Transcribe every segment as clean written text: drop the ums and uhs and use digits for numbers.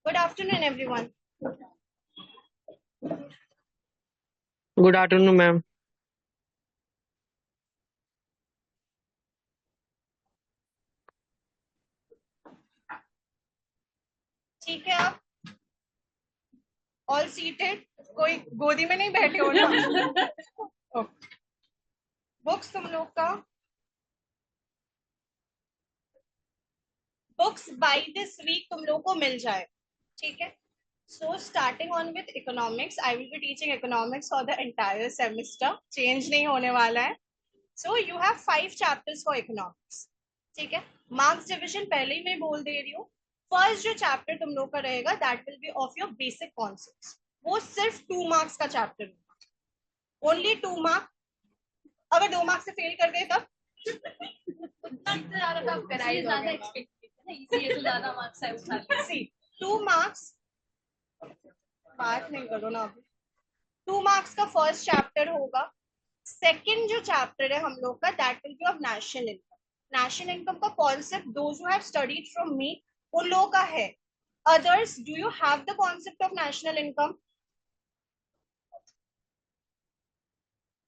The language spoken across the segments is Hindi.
Good afternoon, everyone. Good afternoon, ma'am. ठीक है आप ऑल सीटेड, कोई गोदी में नहीं बैठे हो ना? बुक्स तुम लोग का बुक्स बाय दिस वीक तुम लोग को मिल जाए, ठीक है? So starting on with economics, I will be teaching economics for the entire semester. Change नहीं होने वाला है. So you have 5 chapters for economics. ठीक है? Marks division पहले ही मैं बोल दे रही हूँ. फर्स्ट जो चैप्टर तुम लोग का रहेगा that will be of your basic concepts. वो सिर्फ 2 मार्क्स का चैप्टर है. Only 2 marks. अगर 2 मार्क्स से फेल कर गए तब सी 2 मार्क्स. बात नहीं करो ना अभी. 2 मार्क्स का फर्स्ट चैप्टर होगा. सेकंड जो चैप्टर है हम लोग का that will be of national income. National income का concept those who have studied from me उन लोगों का है. Others, do you have the concept of national income?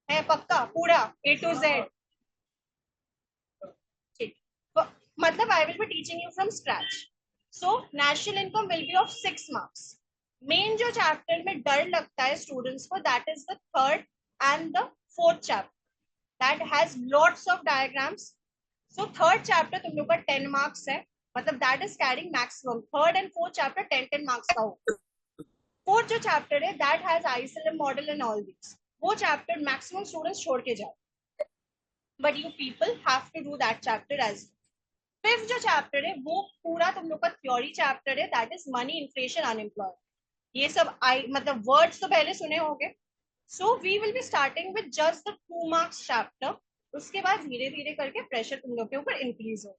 है पक्का पूरा ए टू जेड? ठीक. मतलब I will be teaching you from scratch. So national income will be of 6 marks. Main जो चैप्टर में डर लगता है स्टूडेंट्स को that is the third and the fourth chapter that has lots of diagrams. So third chapter तुम लोग का 10 मार्क्स है. मतलब that is carrying maximum. Third and fourth chapter 10-10 marks का होगा. फोर्थ जो चैप्टर है that has ISLM model and all this. वो चैप्टर मैक्सिमम स्टूडेंट्स छोड़ के जाए. But you people have to do that chapter as. Fifth जो चैप्टर है वो पूरा तुम लोग का थ्योरी चैप्टर है that is money, inflation, unemployed. ये सब आई मतलब वर्ड्स तो पहले सुने होंगे. So we will be starting with just the 2 marks chapter. उसके बाद धीरे धीरे करके प्रेशर तुम लोग के ऊपर इंक्रीज हो.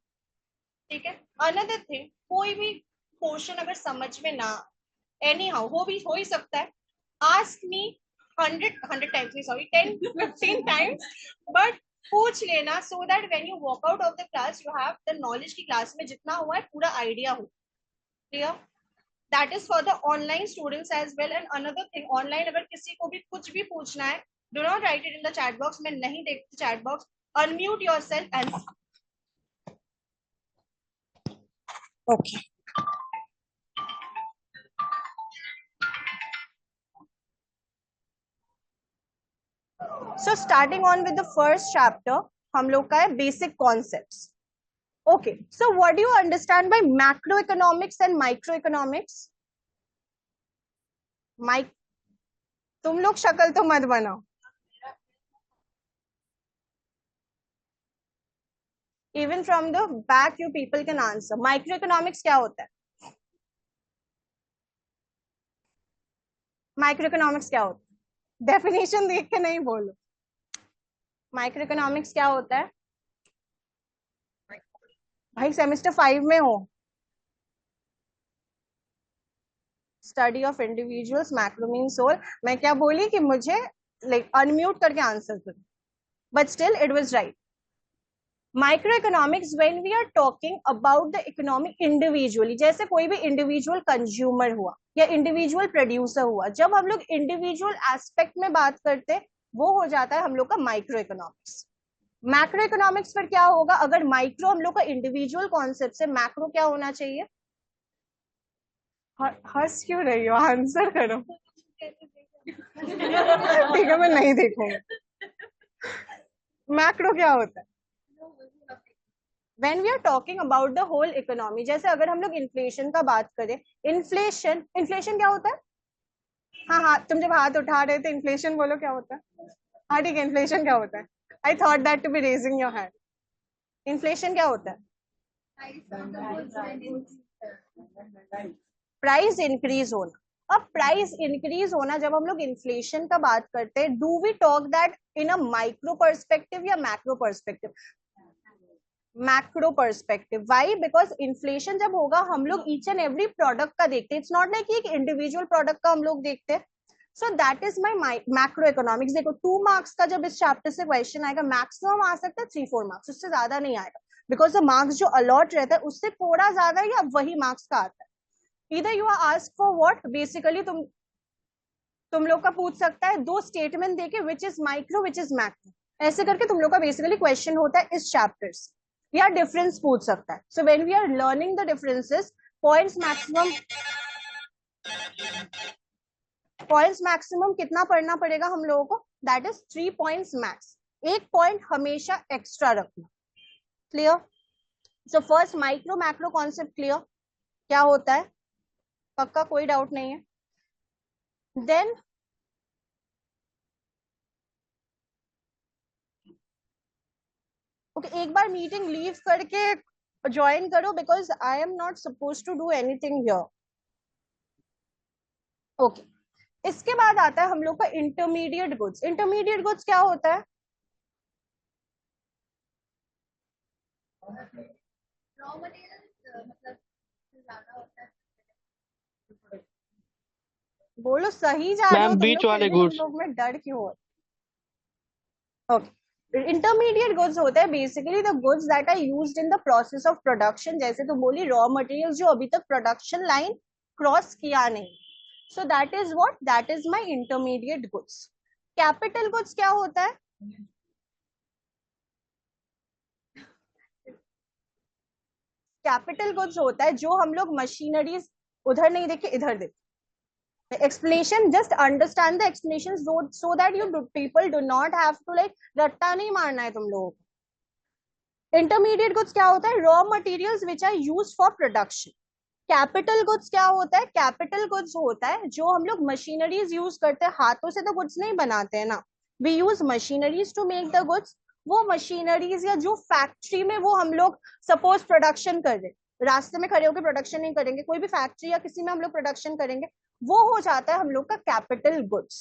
ठीक है? अनदर थिंग, कोई भी क्वेश्चन अगर समझ में ना एनी हाउ हो ही सकता है. आस्क मी 100 टाइम्स नहीं, सॉरी 10-15 टाइम्स, बट पूछ लेना so that when you walk out of the class you have the knowledge की क्लास में जितना हुआ है पूरा आइडिया हो. Clear? That is for the online students as well. And another thing, online अगर किसी को भी कुछ भी पूछना है do not write it in the chat box. मैं नहीं देखती chat box. Unmute yourself and okay. So starting on with the first chapter, हम लोग का है basic concepts. Okay, so what do you understand by macroeconomics and microeconomics? Mike, तुम लोग शक्ल तो मत बनाओ. Even from the back, you people can answer. Microeconomics क्या होता है? Microeconomics क्या होता है? Definition देख के नहीं बोलो. Microeconomics क्या होता है? भाई सेमेस्टर 5 में हो. Study of individuals, macro means whole. मैं क्या बोली कि मुझे लाइक अनम्यूट करके आंसर करो, but still it was right. Microeconomics when we are talking about the economy individually. जैसे कोई भी इंडिविजुअल कंज्यूमर हुआ या इंडिविजुअल प्रोड्यूसर हुआ, जब हम लोग इंडिविजुअल एस्पेक्ट में बात करते हैं वो हो जाता है हम लोग का माइक्रो इकोनॉमिक्स. मैक्रो इकोनॉमिक्स पर क्या होगा? अगर माइक्रो हम लोग का इंडिविजुअल कॉन्सेप्ट से, मैक्रो क्या होना चाहिए? हंस क्यों रही हो? आंसर करो. ठीक है, मैं नहीं देखूंगा. मैक्रो क्या होता है? When we are talking about the whole economy, जैसे अगर हम लोग इन्फ्लेशन का बात करें, इन्फ्लेशन क्या होता है? हाँ हाँ, तुम जब हाथ उठा रहे थे इन्फ्लेशन बोलो क्या होता है. हाँ ठीक है, इन्फ्लेशन क्या होता है? I thought that to be raising your hand. Inflation क्या होता है? प्राइस इंक्रीज होना. अब प्राइस इंक्रीज होना जब हम लोग इन्फ्लेशन का बात करते हैं, do we talk that in a micro perspective या macro perspective? Macro perspective. Why? Because inflation जब होगा हम लोग ईच एंड एवरी प्रोडक्ट का देखते हैं. इट्स नॉट लाइक एक इंडिविजुअल प्रोडक्ट का हम लोग देखते हैं. So that is my macro economics. देखो 2 मार्क्स का जब इस चैप्टर से क्वेश्चन आएगा, मैक्सिमम आ सकता है 3-4 मार्क्स, उससे ज्यादा नहीं आएगा. बिकॉज द मार्क्स जो अलॉट रहता है उससे थोड़ा ज्यादा या वही मार्क्स का आता है. इधर you are ask for what, basically तुम लोग का पूछ सकता है दो स्टेटमेंट देके which is micro which is macro, ऐसे करके तुम लोग का बेसिकली क्वेश्चन होता है इस चैप्टर से, या डिफरेंस पूछ सकता है. So when we are learning the differences, points maximum कितना पढ़ना पड़ेगा हम लोगों को, दैट इज 3 पॉइंट्स मैक्स. एक पॉइंट हमेशा एक्स्ट्रा रखना. Clear? So first micro macro concept clear क्या होता है, पक्का कोई डाउट नहीं है. देन ओके, एक बार मीटिंग लीव करके ज्वाइन करो because I am not suppose to do anything here. Okay, इसके बाद आता है हम लोग का इंटरमीडिएट गुड्स. इंटरमीडिएट गुड्स क्या होता है? बोलो सही जा रहे हो मैम तुम बीच लोग, वाले फिर भी हम गुड्स. लोग में डर क्यों हो? ओके, इंटरमीडिएट गुड्स होता है basically the goods that are used in the process of production. जैसे तुम बोली रॉ मटेरियल्स जो अभी तक प्रोडक्शन लाइन क्रॉस किया नहीं, सो that is what, that is my intermediate goods. Capital goods क्या होता है? कैपिटल गुड्स होता है जो हम लोग मशीनरीज, उधर नहीं देखे इधर देखे, explanation, just understand the explanation so that you people do not have to like रट्टा नहीं मारना है तुम लोगों को. इंटरमीडिएट गुड्स क्या होता है? Raw materials which are used for production. Capital goods क्या होता है? कैपिटल गुड्स होता है जो हम लोग मशीनरीज यूज करते हैं, हाथों से तो गुड्स नहीं बनाते हैं ना, we use machineries to make the goods. वो मशीनरीज या जो फैक्ट्री में वो हम लोग सपोज प्रोडक्शन कर रहे, रास्ते में खड़े होकर प्रोडक्शन नहीं करेंगे, कोई भी फैक्ट्री या किसी में हम लोग प्रोडक्शन करेंगे, वो हो जाता है हम लोग का capital goods.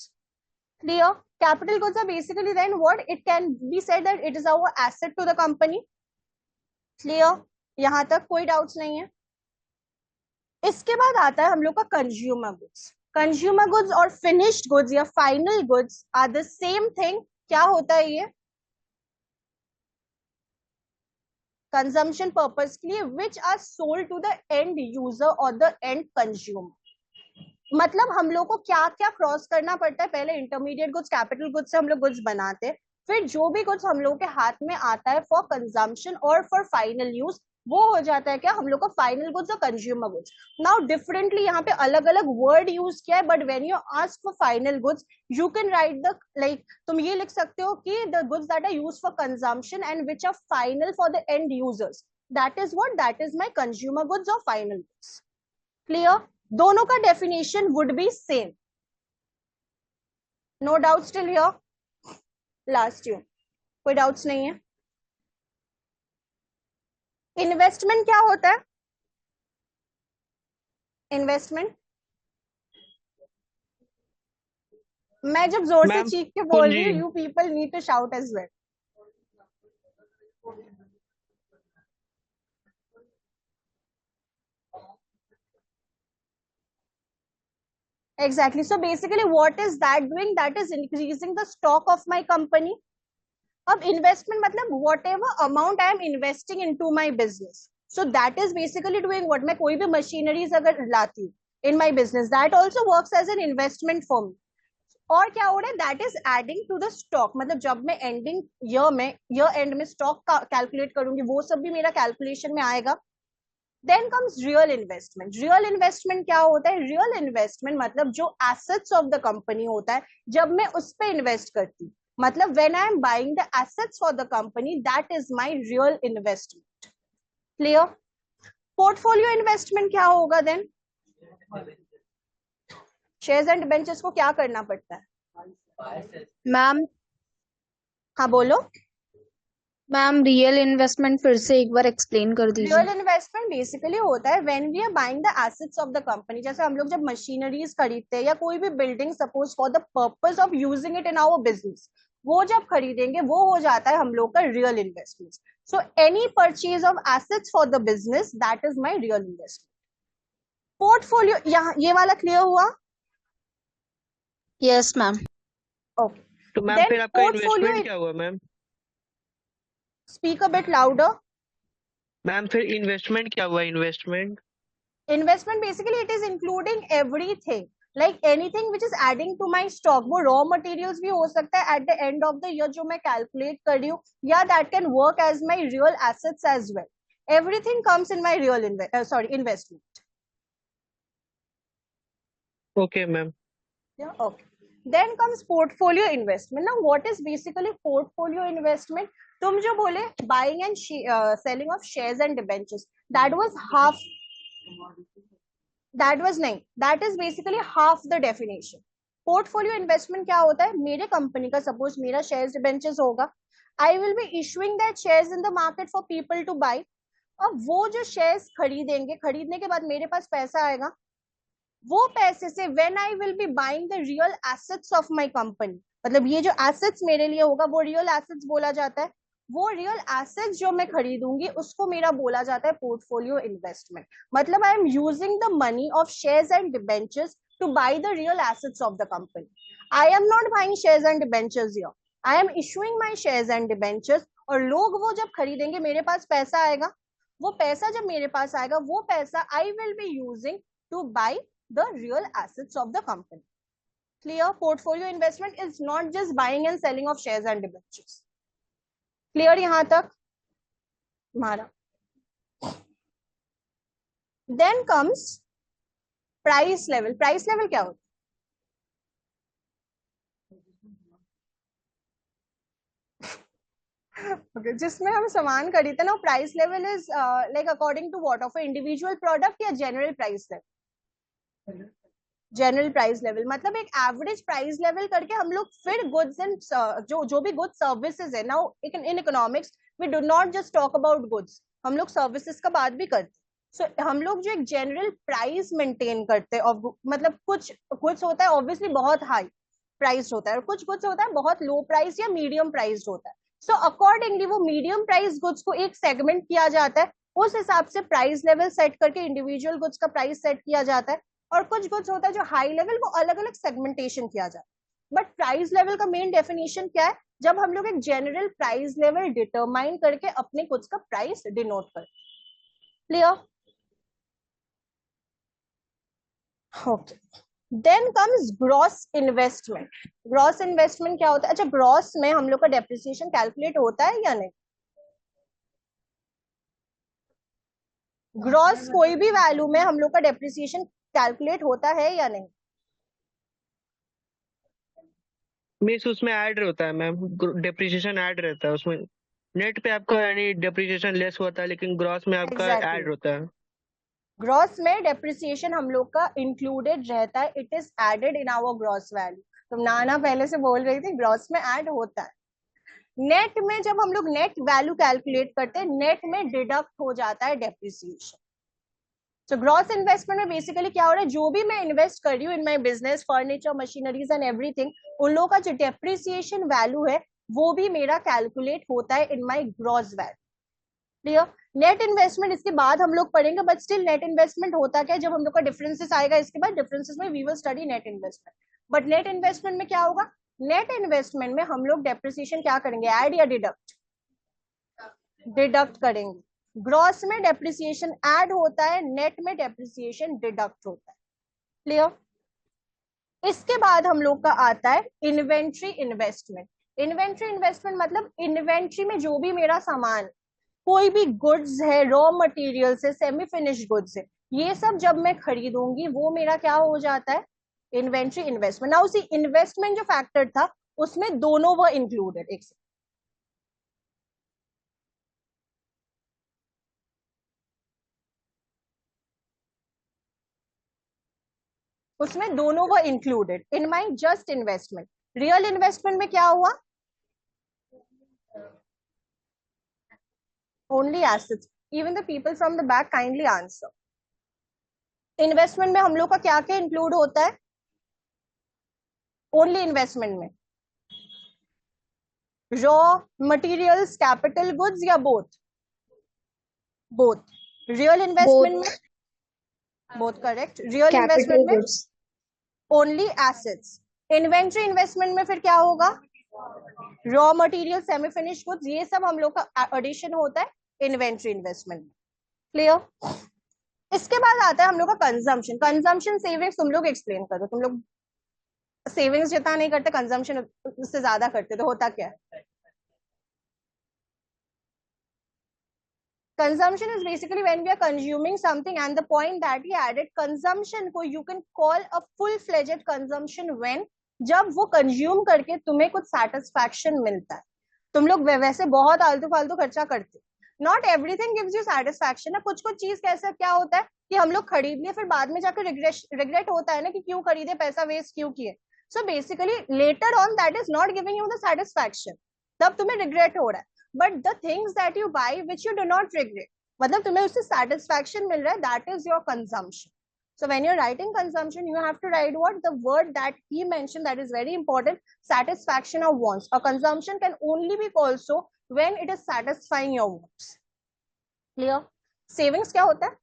Clear? Capital goods are basically then what, it can be said that it is our asset to the company. Clear? यहां तक कोई डाउट्स नहीं है. इसके बाद आता है हम लोग का कंज्यूमर गुड्स. कंज्यूमर गुड्स और फिनिश्ड गुड्स या final goods are the same thing. क्या होता है ये? कंजम्पशन पर्पस के लिए which are sold to the end user और द एंड कंज्यूमर. मतलब हम लोग को क्या क्या क्रॉस करना पड़ता है, पहले इंटरमीडिएट गुड्स कैपिटल गुड्स से हम लोग गुड्स बनाते हैं, फिर जो भी गुड्स हम लोग के हाथ में आता है फॉर कंजम्पशन और फॉर फाइनल यूज, वो हो जाता है क्या हम लोग का फाइनल गुड्स और कंज्यूमर गुड्स. नाउ डिफरेंटली यहाँ पे अलग अलग वर्ड यूज किया है, but when you ask for final goods you can write the like, तुम ये लिख सकते हो कि the goods that are used for consumption and which are final for the end users, that is what, that is my consumer goods और फाइनल गुड्स. क्लियर? दोनों का definition would be same. No doubt still here? Last year कोई डाउट्स नहीं है. इन्वेस्टमेंट क्या होता है? इन्वेस्टमेंट, मैं जब जोर से मैम चीख के बोल रही पूंजी. हूँ, you people need to shout as well. Exactly. So basically, what is that doing? That is increasing the stock of my company. अब इन्वेस्टमेंट मतलब whatever amount I am investing in to my business, so that is basically doing what. मैं कोई भी मशीनरीज अगर लाती हूँ in my business, that also works as an investment for me. और क्या हो रहा है? That is adding to the stock. मतलब जब मैं एंडिंग ईयर में, ईयर एंड में स्टॉक का कैलकुलेट करूंगी, वो सब भी मेरा कैलकुलेशन में आएगा. Then comes real investment. Real investment क्या होता है? रियल इन्वेस्टमेंट मतलब जो एसेट्स ऑफ द कंपनी होता है, जब मैं उस पर इन्वेस्ट करती हूँ, मतलब when I am buying the assets for the company, that is my real investment. Clear? Portfolio investment क्या होगा देन? शेयर्स एंड डिबेंचर्स को क्या करना पड़ता है? मैम हाँ बोलो. मैम रियल इन्वेस्टमेंट फिर से एक बार एक्सप्लेन कर दीजिए. रियल इन्वेस्टमेंट बेसिकली होता है when we are buying the assets of the company. जैसे हम लोग जब मशीनरीज खरीदते हैं या कोई भी building suppose for the purpose of using it in our business, वो जब खरीदेंगे वो हो जाता है हम लोग का real investment. So any purchase of assets for the business, that is my real investment. Portfolio, यहाँ ये वाला क्लियर हुआ? Yes ma'am. ओके, तो मैम then फिर आपका portfolio इन्वेस्टमेंट क्या हुआ मैम? Speak a bit louder. Ma'am फिर इन्वेस्टमेंट क्या हुआ? Investment investment basically it is including everything, like anything which is adding to my stock. वो रॉ मटेरियल्स भी हो सकता है at the end of the year जो मैं कैलकुलेट कर रही हूँ, या that can work as my real assets as well. Everything comes in my real investment. Okay, ma'am. Yeah, okay. Then comes portfolio investment. Now, what is basically portfolio investment? तुम जो बोले buying and selling of shares and debentures, that was half. That was नहीं. That is basically half the definition. Portfolio investment क्या होता है? मेरे कंपनी का suppose मेरा shares debentures होगा. I will be issuing that shares in the market for people to buy. अब वो जो shares खरीदेंगे, खरीदने के बाद मेरे पास पैसा आएगा. वो पैसे से when I will B buying the real assets of my company, मतलब ये जो एसेट्स मेरे लिए होगा वो रियल एसेट्स बोला जाता है. वो रियल एसेट्स जो मैं खरीदूंगी उसको मेरा बोला जाता है पोर्टफोलियो इन्वेस्टमेंट. मतलब I am using the money of shares and debentures to buy the real assets of the company. I am not buying shares and debentures here, I am issuing my shares and debentures. और लोग वो जब खरीदेंगे मेरे पास पैसा आएगा. वो पैसा जब मेरे पास आएगा वो पैसा I will be using to buy the real assets of the company. Clear? Portfolio investment is not just buying and selling of shares and debentures. Clear yahan tak? Mara. Then comes price level. Price level क्या होता है? Okay, जिसमें हम सामान खरीदते हैं ना, price level is like according to what, of individual product या general price level? General price level मतलब एक एवरेज प्राइस लेवल करके हम लोग फिर गुड्स एंड जो भी गुड्स सर्विसेज है. Now in economics we do not just talk about goods, हम लोग सर्विसेज का बात भी करते हैं. सो हम लोग जो एक जनरल प्राइस मेंटेन करते हैं, और मतलब कुछ गुड्स होता है ऑब्वियसली बहुत हाई प्राइस होता है, और कुछ गुड्स होता है बहुत लो प्राइस या मीडियम प्राइस होता है. सो अकॉर्डिंगली वो मीडियम प्राइस गुड्स को एक सेगमेंट किया जाता है, उस हिसाब से प्राइस लेवल सेट करके इंडिविजुअल गुड्स का प्राइस सेट किया जाता है. और कुछ गुड्स होता है जो हाई लेवल, वो अलग अलग सेगमेंटेशन किया जाता है. बट प्राइस लेवल का मेन डेफिनेशन क्या है? जब हम लोग एक जनरल प्राइस लेवल डिटरमाइन करके अपने गुड्स का प्राइस डिनोट करते. Clear? Okay. Then comes gross investment. Gross investment क्या होता है? अच्छा, ग्रॉस में हम लोग का डेप्रिसिएशन कैलकुलेट होता है या नहीं? ग्रॉस कोई भी वैल्यू में हम लोग का डेप्रिसिएशन कैलकुलेट होता है या नहीं? मीन्स उसमें ऐड होता है मैम, डेप्रिसिएशन ऐड रहता है उसमें. नेट पे आपका यानी डेप्रिसिएशन लेस होता है, लेकिन ग्रॉस में आपका ऐड होता है. ग्रॉस में डेप्रिसिएशन हम लोग का इंक्लूडेड रहता है, it is added in our gross value. तुम नाना पहले से बोल रही थी ग्रॉस में ऐड होता है. नेट में जब हम लोग नेट वैल्यू कैलकुलेट करते हैं, नेट में डिडक्ट हो जाता है डेप्रिसिएशन. तो ग्रॉस इन्वेस्टमेंट में बेसिकली क्या हो रहा है? जो भी मैं इन्वेस्ट कर रही हूँ in my business, furniture, machineries and everything, उन लोगों का जो डेप्रिसिएशन वैल्यू है वो भी मेरा कैलकुलेट होता है in my gross value. Clear? Net investment इसके बाद हम लोग पढ़ेंगे, बट स्टिल नेट इन्वेस्टमेंट होता क्या है? जब हम लोग का डिफरेंसेस आएगा इसके बाद, डिफरेंसेस में we will study net investment. But net investment में क्या होगा? नेट इन्वेस्टमेंट में हम लोग डेप्रिसिएशन क्या करेंगे? ऐड या डिडक्ट? डिडक्ट करेंगे. ग्रॉस में डेप्रिसिएशन ऐड होता है, नेट में डेप्रिसिएशन डिडक्ट होता है. क्लियर? इसके बाद हम लोग का आता है इन्वेंट्री इन्वेस्टमेंट. इन्वेंट्री इन्वेस्टमेंट मतलब इन्वेंट्री में जो भी मेरा सामान, कोई भी गुड्स है, रॉ मटेरियल्स है, सेमी फिनिश्ड गुड्स है, ये सब जब मैं खरीदूंगी वो मेरा क्या हो जाता है? Inventory investment. ना उसी इन्वेस्टमेंट जो फैक्टर था उसमें दोनों वो इंक्लूडेड. एक उसमें दोनों वो included in my just investment. Real investment में क्या हुआ? Only assets. Even the people from the back kindly answer. Investment में हम लोग का क्या क्या इंक्लूड होता है? ओनली इन्वेस्टमेंट में रॉ मटेरियल्स, कैपिटल गुड्स या बोथ? बोथ. रियल इन्वेस्टमेंट में बोथ. करेक्ट. रियल इन्वेस्टमेंट में ओनली एसेट्स. इन्वेंट्री इन्वेस्टमेंट में फिर क्या होगा? Raw material, semi finish goods, ये सब हम लोग का एडिशन होता है इन्वेंट्री इन्वेस्टमेंट. क्लियर? इसके बाद आता है हम लोग का कंजम्पशन। कंजम्पशन सेविंग्स तुम लोग एक्सप्लेन करो, तुम लोग सेविंग्स जितना नहीं करते कंजम्पशन उससे ज्यादा करते, तो होता क्या है? Consumption is basically when we are consuming something, and the point that he added, consumption को you can call a full-fledged consumption when जब वो कंज्यूम करके तुम्हें कुछ सेटिस्फैक्शन मिलता है। तुम लोग वैसे बहुत आलतू फालतू खर्चा करते, not everything gives you satisfaction है। कुछ कुछ चीज कैसे क्या होता है कि हम लोग खरीद लिए, फिर बाद में जाकर रिग्रेट होता है ना कि क्यों खरीदे, पैसा वेस्ट क्यों किए। So basically later on that is not giving you the satisfaction, तब तुम्हें रिग्रेट हो रहा है। But the things that you by which you do not regret, मतलब तुम्हें उससे सेटिस्फैक्शन मिल रहा है, that is your consumption. So when you're writing consumption, you have to write what the word that he mentioned, that is very important, satisfaction of wants. A consumption can only be also when it is satisfying your wants. Clear? Savings क्या होता है?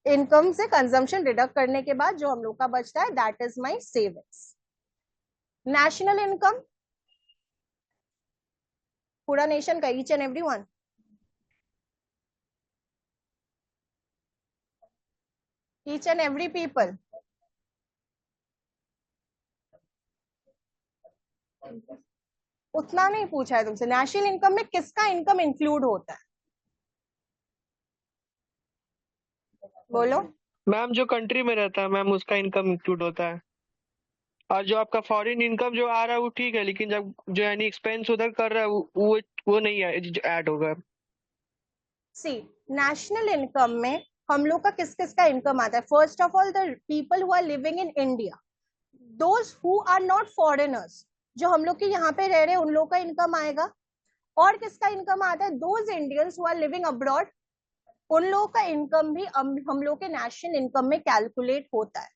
इनकम से कंजम्पशन डिडक्ट करने के बाद जो हम लोग का बचता है, that is my savings. National income, पूरा नेशन का, each and every one. Each and every people. उतना नहीं पूछा है तुमसे। नेशनल इनकम में किसका इनकम इंक्लूड होता है? बोलो। मैम जो कंट्री में रहता है मैम उसका इनकम इंक्लूड होता है, और जो आपका फॉरेन इनकम जो आ रहा है वो ठीक है, लेकिन जब जो एनी एक्सपेंस उधर कर रहा है वो नहीं ऐड होगा। सी, नेशनल इनकम में हम लोग का किस किस का इनकम आता है? First of all the people who are living in India, those who are not foreigners, जो हम लोग के यहाँ पे रह रहे हैं, उन लोग का इनकम आएगा। और किसका इनकम आता है? Those Indians who are living abroad, उन लोगों का इनकम भी हम लोग के नेशनल इनकम में कैलकुलेट होता है।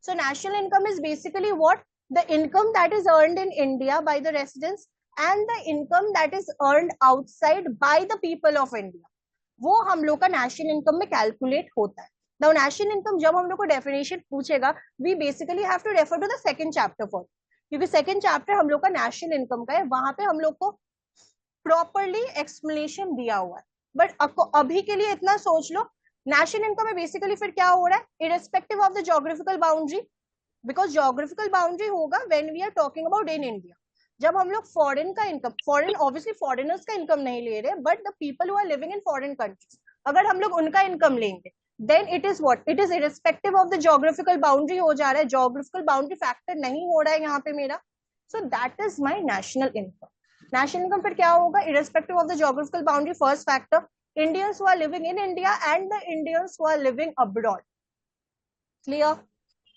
सो national income is basically what? The income that is earned in India by the residents and the income that is earned outside by the people of India, वो हम लोग का नेशनल इनकम में कैलकुलेट होता है। नाउ नेशनल इनकम जब हम लोग को डेफिनेशन पूछेगा, we basically have to refer to the second chapter for, क्योंकि सेकंड चैप्टर हम लोग का नेशनल इनकम का है, वहां पे हम लोग को प्रॉपरली एक्सप्लेनेशन दिया हुआ है। बट अभी के लिए इतना सोच लो, नेशनल इनकम में बेसिकली फिर क्या हो रहा है? Irrespective of the geographical boundary, because geographical boundary होगा when we are talking about in India. जब हम लोग फॉरेन का इनकम, फॉरेन ऑब्वियसली फॉरेनर्स का इनकम नहीं ले रहे, but the people who are living in foreign countries, अगर हम लोग उनका इनकम लेंगे, then it is what? It is irrespective of the geographical boundary हो जा रहा है, ज्योग्राफिकल बाउंड्री फैक्टर नहीं हो रहा है यहाँ पे मेरा। सो that is my national income. National income फिर क्या होगा? Irrespective of the geographical boundary, first factor, Indians who are living in India and the Indians who are living abroad. Clear?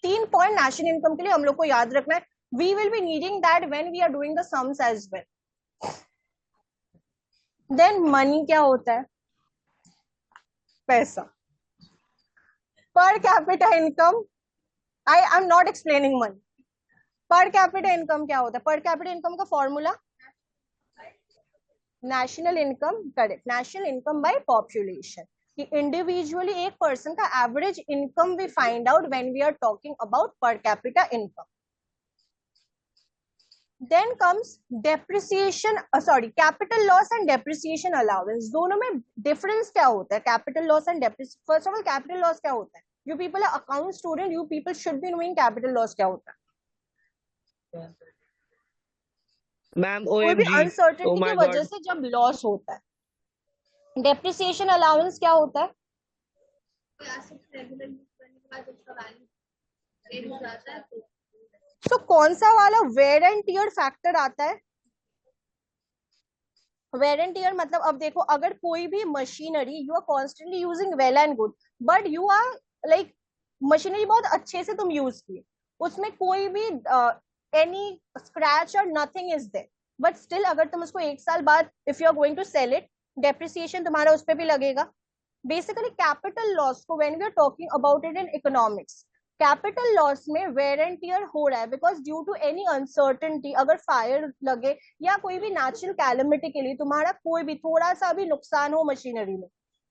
3 point national income के लिए हम लोग को याद रखना है। We will be needing that when we are doing the sums as well. Then money क्या होता है? पैसा। Per capita income, I am not explaining money. Per capita income क्या होता है? Per capita income का formula national income, correct, national income by population, कि इंडिविजुअली एक पर्सन का average income we find out when we are talking about per capita income. Then comes depreciation, sorry, capital loss and depreciation allowance. दोनों में डिफरेंस क्या होता है? Capital loss and depreciation, first of all capital loss क्या होता है? You people are account student, you people should be knowing capital loss क्या होता है। मैम कोई भी अनसर्टेनिटी की वजह से जब लॉस होता है। डेप्रिसिएशन अलाउंस क्या होता है? तो कौन सा वाला वेयर एंड टियर फैक्टर आता है? वेयर एंड टियर मतलब, अब देखो, अगर कोई भी machinery you are constantly using well and good, but you are like machinery बहुत अच्छे से तुम यूज किए, उसमें कोई भी एनी स्क्रैच और nothing is there, but still अगर तुम उसको 1 साल बाद if you are going to sell it, depreciation तुम्हारा उस पर भी लगेगा। बेसिकली कैपिटल लॉस को when we are talking about it in economics, capital loss में वेयर एंड टियर हो रहा है because due to any uncertainty, अगर फायर लगे या कोई भी नेचुरल कैलेमिटी के लिए तुम्हारा कोई भी थोड़ा सा भी नुकसान हो मशीनरी में,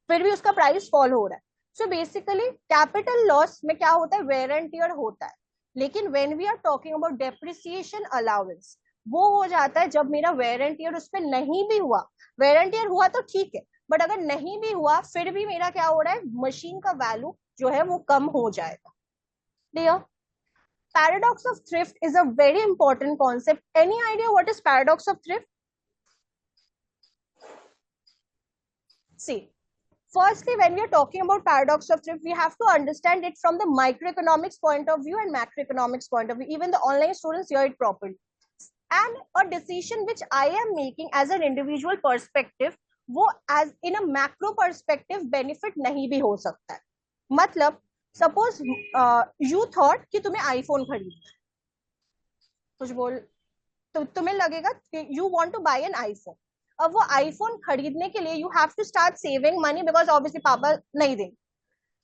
फिर भी उसका प्राइस फॉल हो रहा है। सो बेसिकली कैपिटल लॉस में क्या होता है? वेयर एंड टियर होता है। लेकिन when we are talking about depreciation allowance, वो हो जाता है जब मेरा वेयर एंड टियर उस पर नहीं भी हुआ, वेयर एंड टियर हुआ तो ठीक है, बट अगर नहीं भी हुआ फिर भी मेरा क्या हो रहा है, मशीन का वैल्यू जो है वो कम हो जाएगा। Clear? Paradox of thrift is a very important concept. Any idea what is paradox of thrift? See, firstly, when we are talking about paradox of thrift, we have to understand it from the microeconomics point of view and macroeconomics point of view. Even the online students hear it properly. And a decision which I am making as an individual perspective, वो as in a macro perspective benefit नहीं भी हो सकता है। मतलब सपोज यू थॉट कि तुम्हें आईफोन खरीदना है, कुछ बोल तो तुम्हें लगेगा कि you want to buy an iPhone. अब वो आईफोन खरीदने के लिए you have to start saving money, because obviously पापा नहीं देंगे,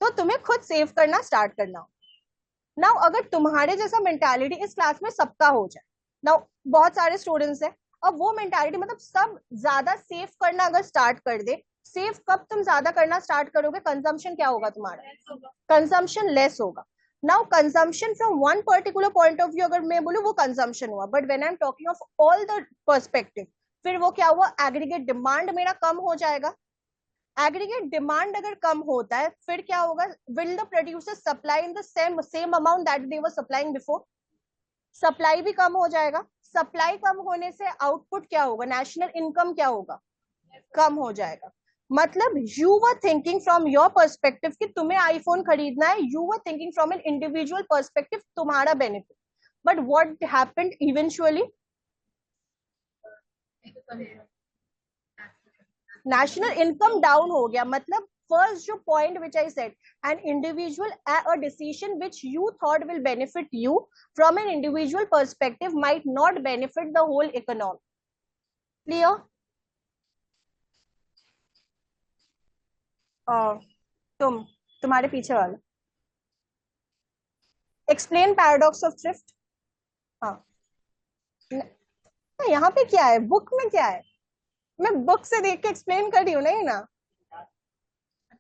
तो तुम्हें खुद सेव करना स्टार्ट करना हो। नाउ अगर तुम्हारे जैसा मेंटालिटी इस क्लास में सबका हो जाए, नाउ बहुत सारे स्टूडेंट्स हैं, अब वो मेंटालिटी मतलब सब ज्यादा सेव करना अगर स्टार्ट कर दे, सेव कब तुम ज्यादा करना स्टार्ट करोगे, कंजम्पशन क्या होगा तुम्हारा, कंजम्पशन लेस होगा। Now consumption from one particular point of view अगर मैं बोलूं वो कंजम्पशन हुआ, but when I am talking of all the perspective, फिर वो क्या हुआ, एग्रीगेट डिमांड मेरा कम हो जाएगा। एग्रीगेट डिमांड अगर कम होता है फिर क्या होगा, will the producer supply in the same amount that they were supplying before, supply भी कम हो जाएगा। सप्लाई कम होने से आउटपुट क्या होगा, नेशनल इनकम क्या होगा, कम हो जाएगा। मतलब you were thinking from your perspective कि तुम्हें आईफोन खरीदना है, you were thinking from an individual perspective, तुम्हारा benefit, but what happened eventually, national income down हो गया। मतलब फर्स्ट जो point which I said, an individual uh decision which you thought will benefit you from an individual perspective might not benefit the whole economy. Clear? तुम्हारे पीछे वाला एक्सप्लेन पैराडॉक्स ऑफ थ्रिफ्ट। हाँ, यहाँ पे क्या है, बुक में क्या है, मैं बुक से देख के एक्सप्लेन कर रही हूँ नहीं ना।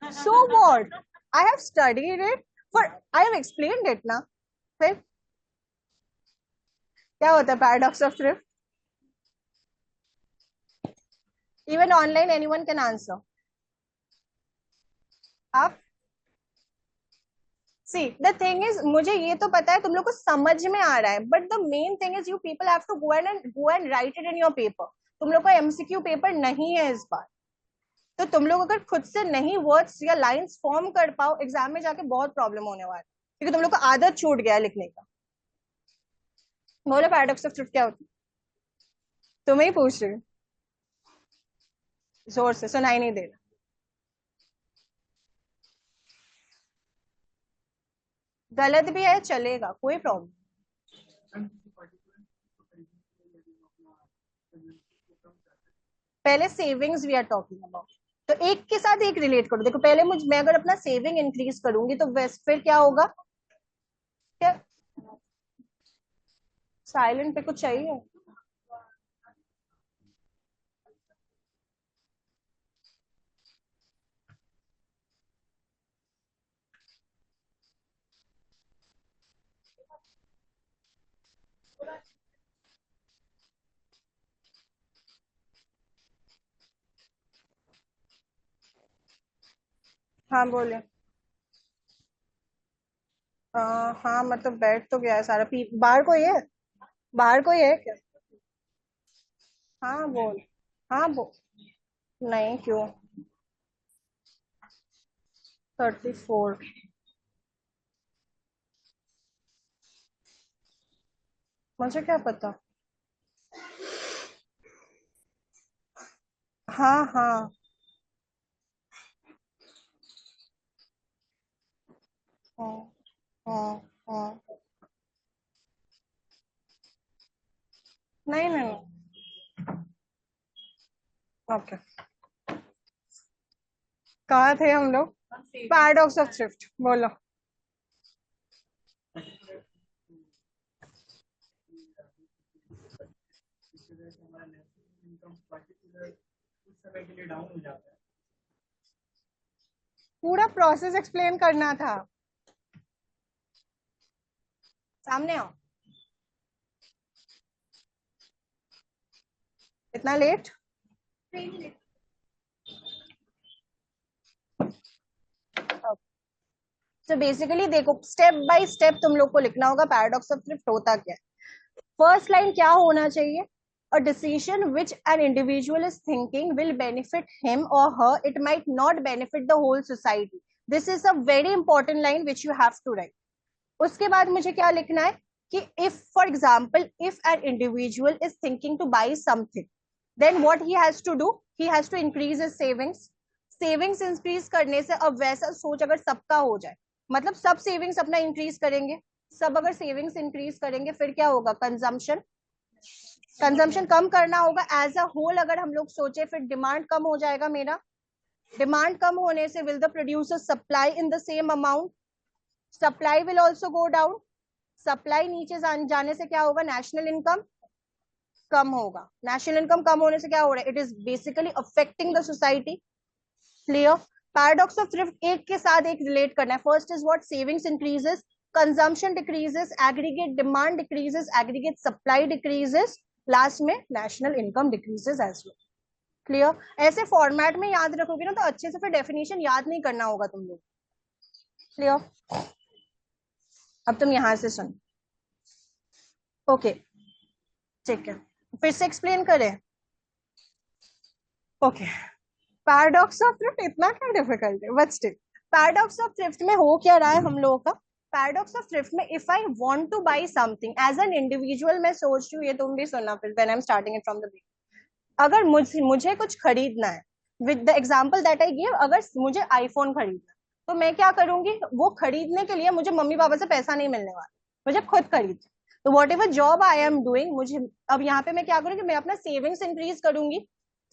So what? I have studied it, for I have explained it ना। फिर क्या होता है paradox of thrift? Even online anyone can answer. आप सी द थिंग इज, मुझे ये तो पता है तुम लोग को समझ में आ रहा है, but the main thing is you people have to go and write it in your paper. तुम लोग का एमसीक्यू पेपर नहीं है इस बार, तो तुम लोग अगर खुद से नहीं वर्ड्स या लाइंस फॉर्म कर पाओ, एग्जाम में जाके बहुत प्रॉब्लम होने वाला है, क्योंकि तुम लोग को आदत छूट गया है लिखने का। बोलो पैराडॉक्स ऑफ ट्रुथ क्या होती है? तुम्हें ही पूछ रही हूँ, जोर से सुनाई नहीं दे रहा। गलत भी है चलेगा, कोई प्रॉब्लम। पहले savings we are talking about, तो एक के साथ एक रिलेट करो। देखो पहले मैं अगर अपना सेविंग इंक्रीज करूंगी तो फिर क्या होगा, क्या साइलेंट पे कुछ चाहिए? हाँ बोले। हाँ मतलब बैठ तो गया है सारा, बाहर कोई है, बाहर कोई है क्या? हाँ बोल, हाँ बोल। नहीं क्यों, 34? मुझे क्या पता। हाँ हाँ हाँ हाँ हाँ। नहीं नहीं, ओके। कहाँ थे हम लोग? पैराडॉक्स ऑफ थ्रिफ्ट बोलो। पूरा प्रोसेस एक्सप्लेन करना था, सामने आओ। इतना लेट? तो बेसिकली देखो स्टेप बाय स्टेप तुम लोग को लिखना होगा पैराडॉक्स ऑफ थ्रिफ्ट होता क्या है। फर्स्ट लाइन क्या होना चाहिए, a decision which an individual is thinking will benefit him or her, it might not benefit the whole society. This is a very important line which you have to write. उसके बाद मुझे क्या लिखना है कि if for example if an individual is thinking to buy something, then what he has to do, he has to increase his savings. Savings increase करने से अब वैसा सोच अगर सबका हो जाए, मतलब सब सेविंग्स अपना इंक्रीज करेंगे, सब अगर सेविंग्स इंक्रीज करेंगे फिर क्या होगा, कंजम्पशन, कंजम्पशन कम करना होगा एज अ होल। अगर हम लोग सोचे फिर डिमांड कम हो जाएगा मेरा, डिमांड कम होने से will the producer supply in the same amount, supply will also go down, supply नीचे जाने से क्या होगा, नेशनल इनकम कम होगा, नेशनल इनकम कम होने से क्या हो रहा है, it is basically affecting the society. Clear. Paradox of thrift एक के साथ एक रिलेट करना है। First is what, savings increases, consumption decreases, aggregate demand decreases, aggregate supply decreases, last में national income decreases as well. Clear. ऐसे फॉर्मेट में याद रखोगे ना तो अच्छे से फिर डेफिनेशन याद नहीं करना होगा तुम लोग। क्लियर। अब तुम यहां से सुन, ओके ठीक है, फिर से एक्सप्लेन करें। ओके, पैराडॉक्स ऑफ थ्रिफ्ट इतना क्या डिफिकल्ट है, but still paradox of thrift में हो क्या रहा है हम लोगों का, पैराडॉक्स ऑफ थ्रिफ्ट में if I want to buy something as an individual, मैं सोच रही हूँ, ये तुम भी सुनना फिर when I am starting it from the beginning, अगर मुझे कुछ खरीदना है, with the example that I give, अगर मुझे आईफोन खरीदना है तो मैं क्या करूंगी, वो खरीदने के लिए मुझे मम्मी पापा से पैसा नहीं मिलने वाला, मुझे खुद खरीदना। तो whatever job I am doing, मुझे अब यहाँ पे मैं क्या करूंगी, मैं अपना सेविंग्स इंक्रीज करूंगी।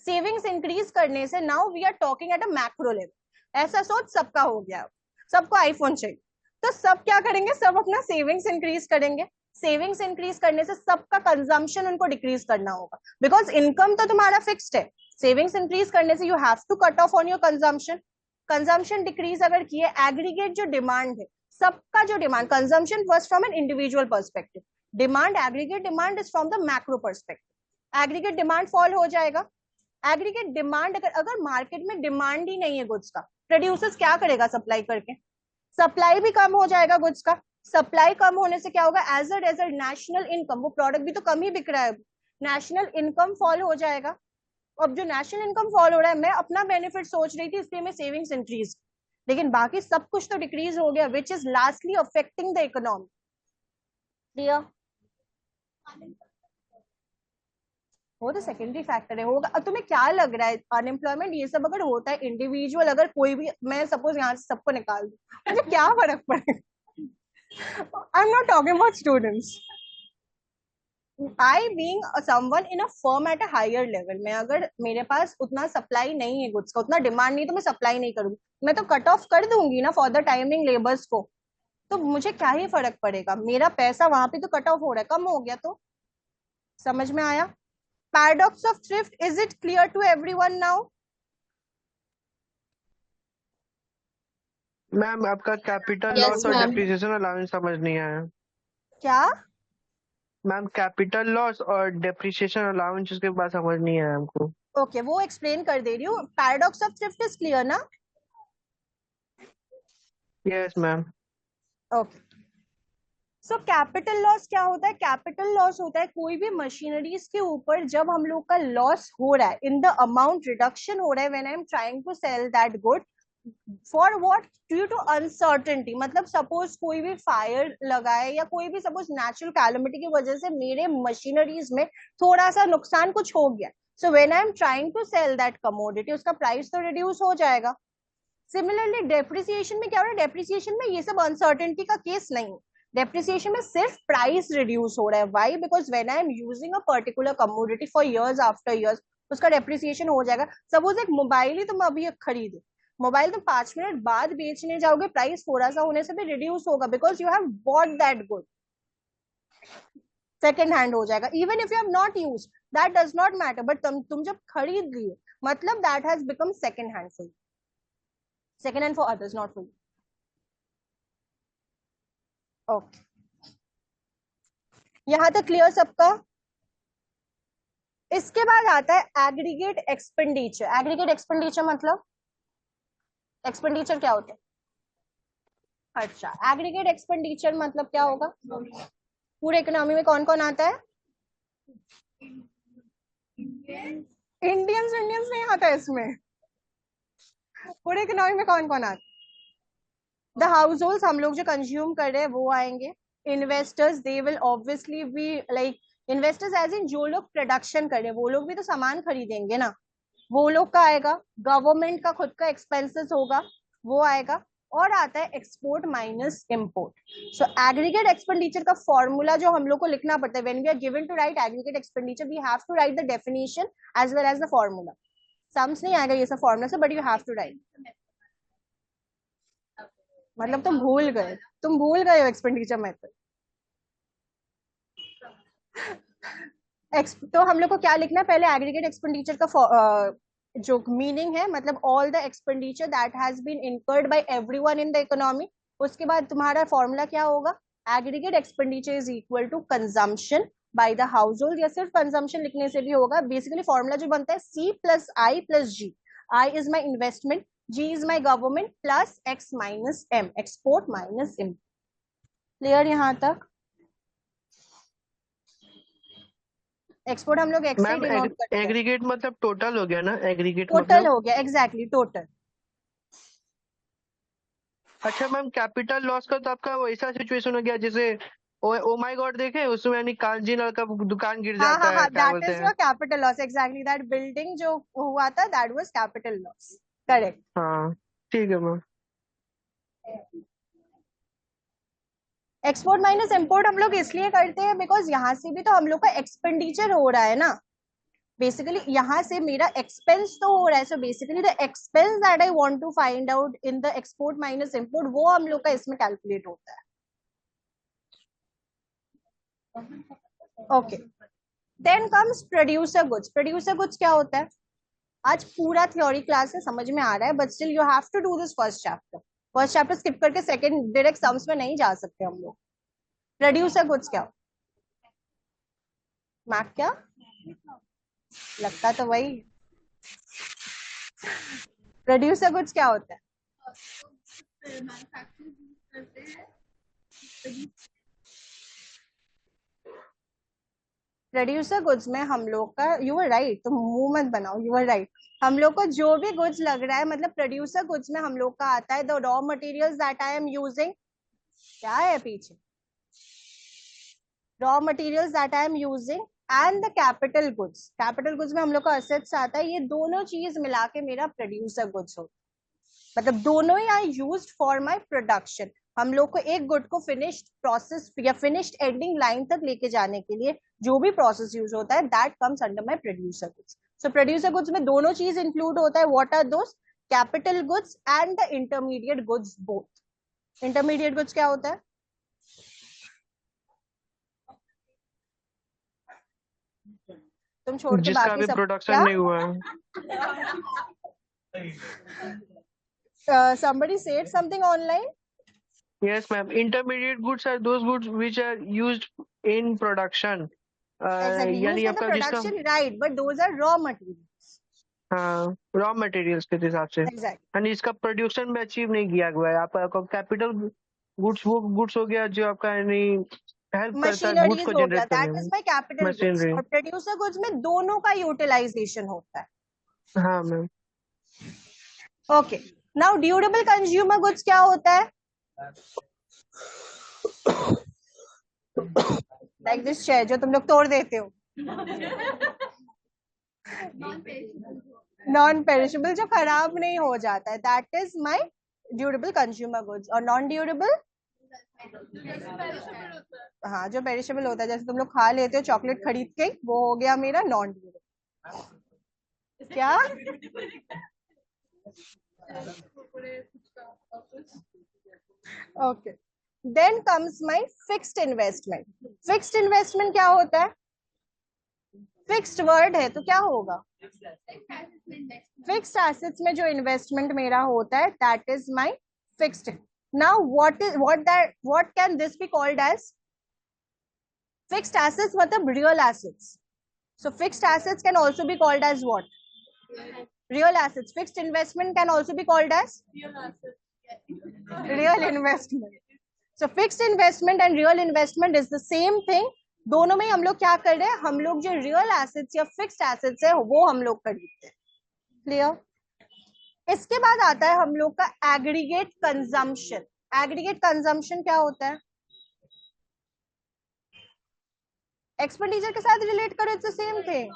सेविंग्स इंक्रीज करने से now we are talking at a macro level, ऐसा सोच सबका हो गया, सबको आईफोन चाहिए, तो सब क्या करेंगे, सब अपना सेविंग्स इंक्रीज करेंगे। सेविंग्स इंक्रीज करने से सबका कंजम्पशन उनको डिक्रीज करना होगा, बिकॉज इनकम तो तुम्हारा फिक्स्ड है, सेविंग्स इंक्रीज करने से you have to cut off on your consumption. Consumption decrease अगर किए, एग्रीगेट जो डिमांड है, सबका जो demand, consumption first from an individual perspective, demand aggregate demand is from the macro perspective, aggregate demand fall हो जाएगा। एग्रीगेट डिमांड अगर मार्केट में डिमांड ही नहीं है गुड्स का, प्रोड्यूसर्स क्या करेगा सप्लाई करके, सप्लाई भी कम हो जाएगा गुड्स का, सप्लाई कम होने से क्या होगा, as a result national income, वो प्रोडक्ट भी तो कम ही बिक रहा है, नेशनल इनकम फॉल हो जाएगा। अब जो नेशनल इनकम फॉल हो रहा है, मैं अपना बेनिफिट सोच रही थी इसलिए मैं सेविंग्स इंक्रीज, लेकिन बाकी सब कुछ तो डिक्रीज हो गया, which is lastly affecting the economy. Clear. वो तो सेकेंडरी फैक्टर है, होगा। अब तुम्हें क्या लग रहा है, अनएम्प्लॉयमेंट ये सब अगर होता है इंडिविजुअल, अगर कोई भी, मैं सपोज यहाँ से सबको निकाल दूं, मुझे क्या फर्क पड़ेगा, I am not talking about students, I being someone in a firm at a higher level में, अगर मेरे पास उतना सप्लाई नहीं है गुड्स का, उतना डिमांड नहीं, तो मैं सप्लाई नहीं करूंगी, मैं तो कट ऑफ कर दूंगी ना फॉर द टाइमिंग लेबर्स को, तो मुझे क्या ही फर्क पड़ेगा, मेरा पैसा वहां पे तो कट ऑफ हो रहा है, कम हो गया तो। समझ में आया। Paradox of thrift, is it clear to everyone now. Ma'am आपका कैपिटल Yes, लॉस और ma'am. डेप्रिसिएशन अलाउंस समझ नहीं आया। क्या, मैम कैपिटल लॉस और डेप्रिसिएशन अलाउंस उसके बाद समझ नहीं आया हमको। ओके वो एक्सप्लेन कर दे रही हूँ, paradox of thrift is clear ना। Yes ma'am. Okay, so capital loss क्या होता है, कैपिटल लॉस होता है कोई भी मशीनरीज के ऊपर जब हम लोग का लॉस हो रहा है, इन द अमाउंट रिडक्शन हो रहा है when I am trying to sell that good, for what, due to uncertainty, मतलब सपोज कोई भी फायर लगा है या कोई भी सपोज नेचुरल कैलमिटी की वजह से मेरे मशीनरीज में थोड़ा सा नुकसान कुछ हो गया, so when I am trying to sell that commodity, उसका प्राइस तो रिड्यूस हो जाएगा। सिमिलरली डेप्रिसिएशन में क्या हो रहा है, डेप्रिसिएशन में ये सब अनसर्टेनिटी का केस नहीं, डेप्रिसिएशन में सिर्फ प्राइस रिड्यूस हो रहा है, why, because when I am using a particular commodity for years after years, उसका डेप्रिसिएशन हो जाएगा। सपोज एक मोबाइल ही तुम अभी खरीदो, मोबाइल तुम 5 मिनट बाद बेचने जाओगे, प्राइस थोड़ा सा होने से भी रिड्यूस होगा, because you have bought that good, second hand हो जाएगा, even if you have not use that does not matter, but तुम जब खरीद लिए मतलब that has become second hand for you, second hand for others, not for you. Okay, यहां तक क्लियर सबका। इसके बाद आता है एग्रीगेट एक्सपेंडिचर। एग्रीगेट एक्सपेंडिचर मतलब, एक्सपेंडिचर क्या होता है, अच्छा, एग्रीगेट एक्सपेंडिचर मतलब क्या होगा? पूरे इकोनॉमी में कौन कौन आता है? इंडियंस नहीं आता है इसमें। पूरे इकोनॉमी में कौन कौन आता है? द हाउस होल्ड, हम लोग जो कंज्यूम कर रहे हैं वो आएंगे। Investors, they will obviously be like, investors as in जो लोग प्रोडक्शन कर रहे हैं वो लोग भी तो सामान खरीदेंगे ना, वो लोग का आएगा। गवर्नमेंट का खुद का एक्सपेंसेस होगा, वो आएगा। और आता है export minus import. So aggregate expenditure का फॉर्मूला जो हम लोग को लिखना पड़ता है, when we are given to write aggregate expenditure we have to write the definition as well as the formula. Sums नहीं आएगा ये सब फॉर्मूला से, but you have to write. मतलब तुम भूल गए हो एक्सपेंडिचर मेथड। तो हम लोग को क्या लिखना है पहले? एग्रीगेट एक्सपेंडिचर का जो मीनिंग है, मतलब all the expenditure that has been incurred by everyone in the economy. उसके बाद तुम्हारा फॉर्मूला क्या होगा? Aggregate expenditure is equal to consumption by the household, या सिर्फ कंजम्पशन लिखने से भी होगा। बेसिकली फॉर्मूला जो बनता है C plus I plus G। I is my investment, G is my government, plus X minus M, export minus import. Clear यहाँ तक? एक्सपोर्ट हम लोग एक्स से मैम डिनोट करते हैं। एग्रीगेट मतलब टोटल हो गया ना? एग्रीगेट टोटल मतलब हो गया, एग्जैक्टली टोटल। अच्छा मैम, कैपिटल लॉस का तो आपका वैसा सिचुएशन हो गया जैसे ओ माय गॉड देखे उसमें, यानी कांजी लाल का दुकान गिर हाँ जाता हाँ है, हाँ, क्या दैट बोलते इज हैं? Your capital loss, exactly that building जो हुआ था that was capital loss, correct. हाँ ठीक है मैम। एक्सपोर्ट माइनस इंपोर्ट हम लोग इसलिए करते हैं बिकॉज यहाँ से भी तो हम लोग का एक्सपेंडिचर हो रहा है ना। बेसिकली यहाँ से मेरा एक्सपेंस तो हो रहा है, so basically the expense that I want to find out in the export minus import, वो हम लोग का इसमें कैलकुलेट होता है। Okay, then comes producer goods. Producer goods क्या होता है? आज पूरा थ्योरी क्लास है, समझ में आ रहा है, but still you have to do this first chapter. First chapter skip करके सेकंड डायरेक्ट सम्स में नहीं जा सकते हम लोग। प्रोड्यूसर गुड्स क्या? मैक क्या लगता तो वही। प्रोड्यूसर गुड्स क्या होता है? प्रोड्यूसर गुड्स में हम लोग का, यू आर राइट, तुम मुंह मत बनाओ, यू आर राइट। हम लोग को जो भी गुड्स लग रहा है, मतलब प्रोड्यूसर गुड्स में हम लोग का आता है the raw materials that I am using. क्या है पीछे? Raw materials that I am using and the capital goods. Capital goods में हम लोग का असेट्स आता है। ये दोनों चीज मिला के मेरा प्रोड्यूसर गुड्स होता है, मतलब दोनों ही are used for my production. हम लोग को एक गुड को फिनिश्ड प्रोसेस या फिनिश्ड एंडिंग लाइन तक लेके जाने के लिए जो भी प्रोसेस यूज होता है that comes under my producer goods. So producer goods में दोनों चीज इंक्लूड होता है। What are those? Capital goods and the intermediate goods both. Intermediate goods क्या होता है? तुम छोड़ के जिसका बाकी अभी सब प्रोडक्शन क्या? नहीं हुआ है। Somebody said something online. Yes ma'am, intermediate goods are those goods which are used in production. Exactly, used यानी for the आपका जिसका, production, right? But those are raw materials. हाँ रॉ मटेरियल्स के हिसाब से, Exactly. यानी इसका प्रोड्यूसन में अचीव नहीं किया हुआ है। आपका कैपिटल गुड्स वो गुड्स हो गया जो आपका यानी हेल्प करता है गुड्स मशीनरीज को हो गया, जनरेट करने दैट इज में। My capital goods. मशीनरी, और प्रोड्यूसर गुड्स में दोनों का यूटिलाइजेशन होता है। हाँ ma'am. Okay, now durable consumer goods क्या होता है? लाइक दिस चेयर जो तुम लोग तोड़ देते हो। नॉन पेरिशेबल, जो खराब नहीं हो जाता है, that is my durable consumer goods. और नॉन ड्यूरेबल, हाँ जो पेरिशेबल होता है, जैसे तुम लोग खा लेते हो चॉकलेट खरीद के, वो हो गया मेरा नॉन ड्यूरेबल। क्या? Okay, then comes my fixed investment. Fixed investment क्या होता है? फिक्स्ड वर्ड है तो क्या होगा? फिक्स्ड एसेट्स में जो इन्वेस्टमेंट मेरा होता है that is my fixed. Now what can this be called as? Fixed assets मतलब real assets. So fixed assets can also be called as what? Real assets. Fixed investment can also be called as real investment. So fixed investment and real investment is the same thing. दोनों में हम लोग क्या कर रहे हैं, हम लोग जो रियल एसेट्स या फिक्स्ड एसेट्स है वो हम लोग खरीदते हैं. क्लियर. इसके बाद आता है हम लोग का एग्रीगेट कंजम्पशन. एग्रीगेट कंजम्पशन क्या होता है? एक्सपेंडिचर के साथ रिलेट करो, इट्स द सेम थिंग.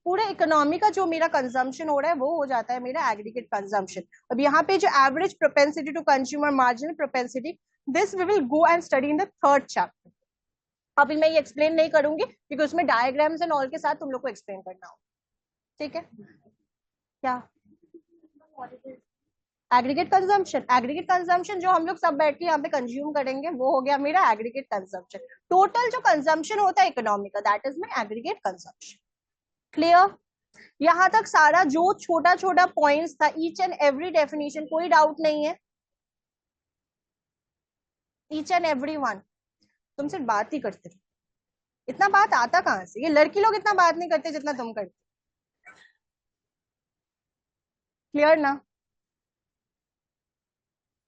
पूरे इकोनॉमी का जो मेरा कंजम्पशन हो रहा है वो हो जाता है मेरा एग्रीगेट कंजम्पशन. अब यहाँ पे जो average propensity to consumer marginal propensity, this we will go and study in the third chapter. अभी मैं ये एक्सप्लेन नहीं करूंगी क्योंकि उसमें डायग्राम्स एंड ऑल के साथ तुम लोग को एक्सप्लेन करना हो. ठीक है. क्या एग्रीगेट कंजम्पशन? एग्रीगेट कंजम्पशन जो हम लोग सब बैठ के यहाँ पे कंज्यूम करेंगे वो हो गया मेरा एग्रीगेट कंजम्पशन. टोटल जो कंजम्पशन होता है इकोनॉमी का, that is my aggregate consumption. Clear. यहां तक सारा जो छोटा छोटा पॉइंट्स था, ईच एंड एवरी डेफिनेशन, कोई डाउट नहीं है? Each and every one. तुम सिर्फ बात ही करते रहो. इतना बात आता कहां से? ये लड़की लोग इतना बात नहीं करते जितना तुम करते. क्लियर ना.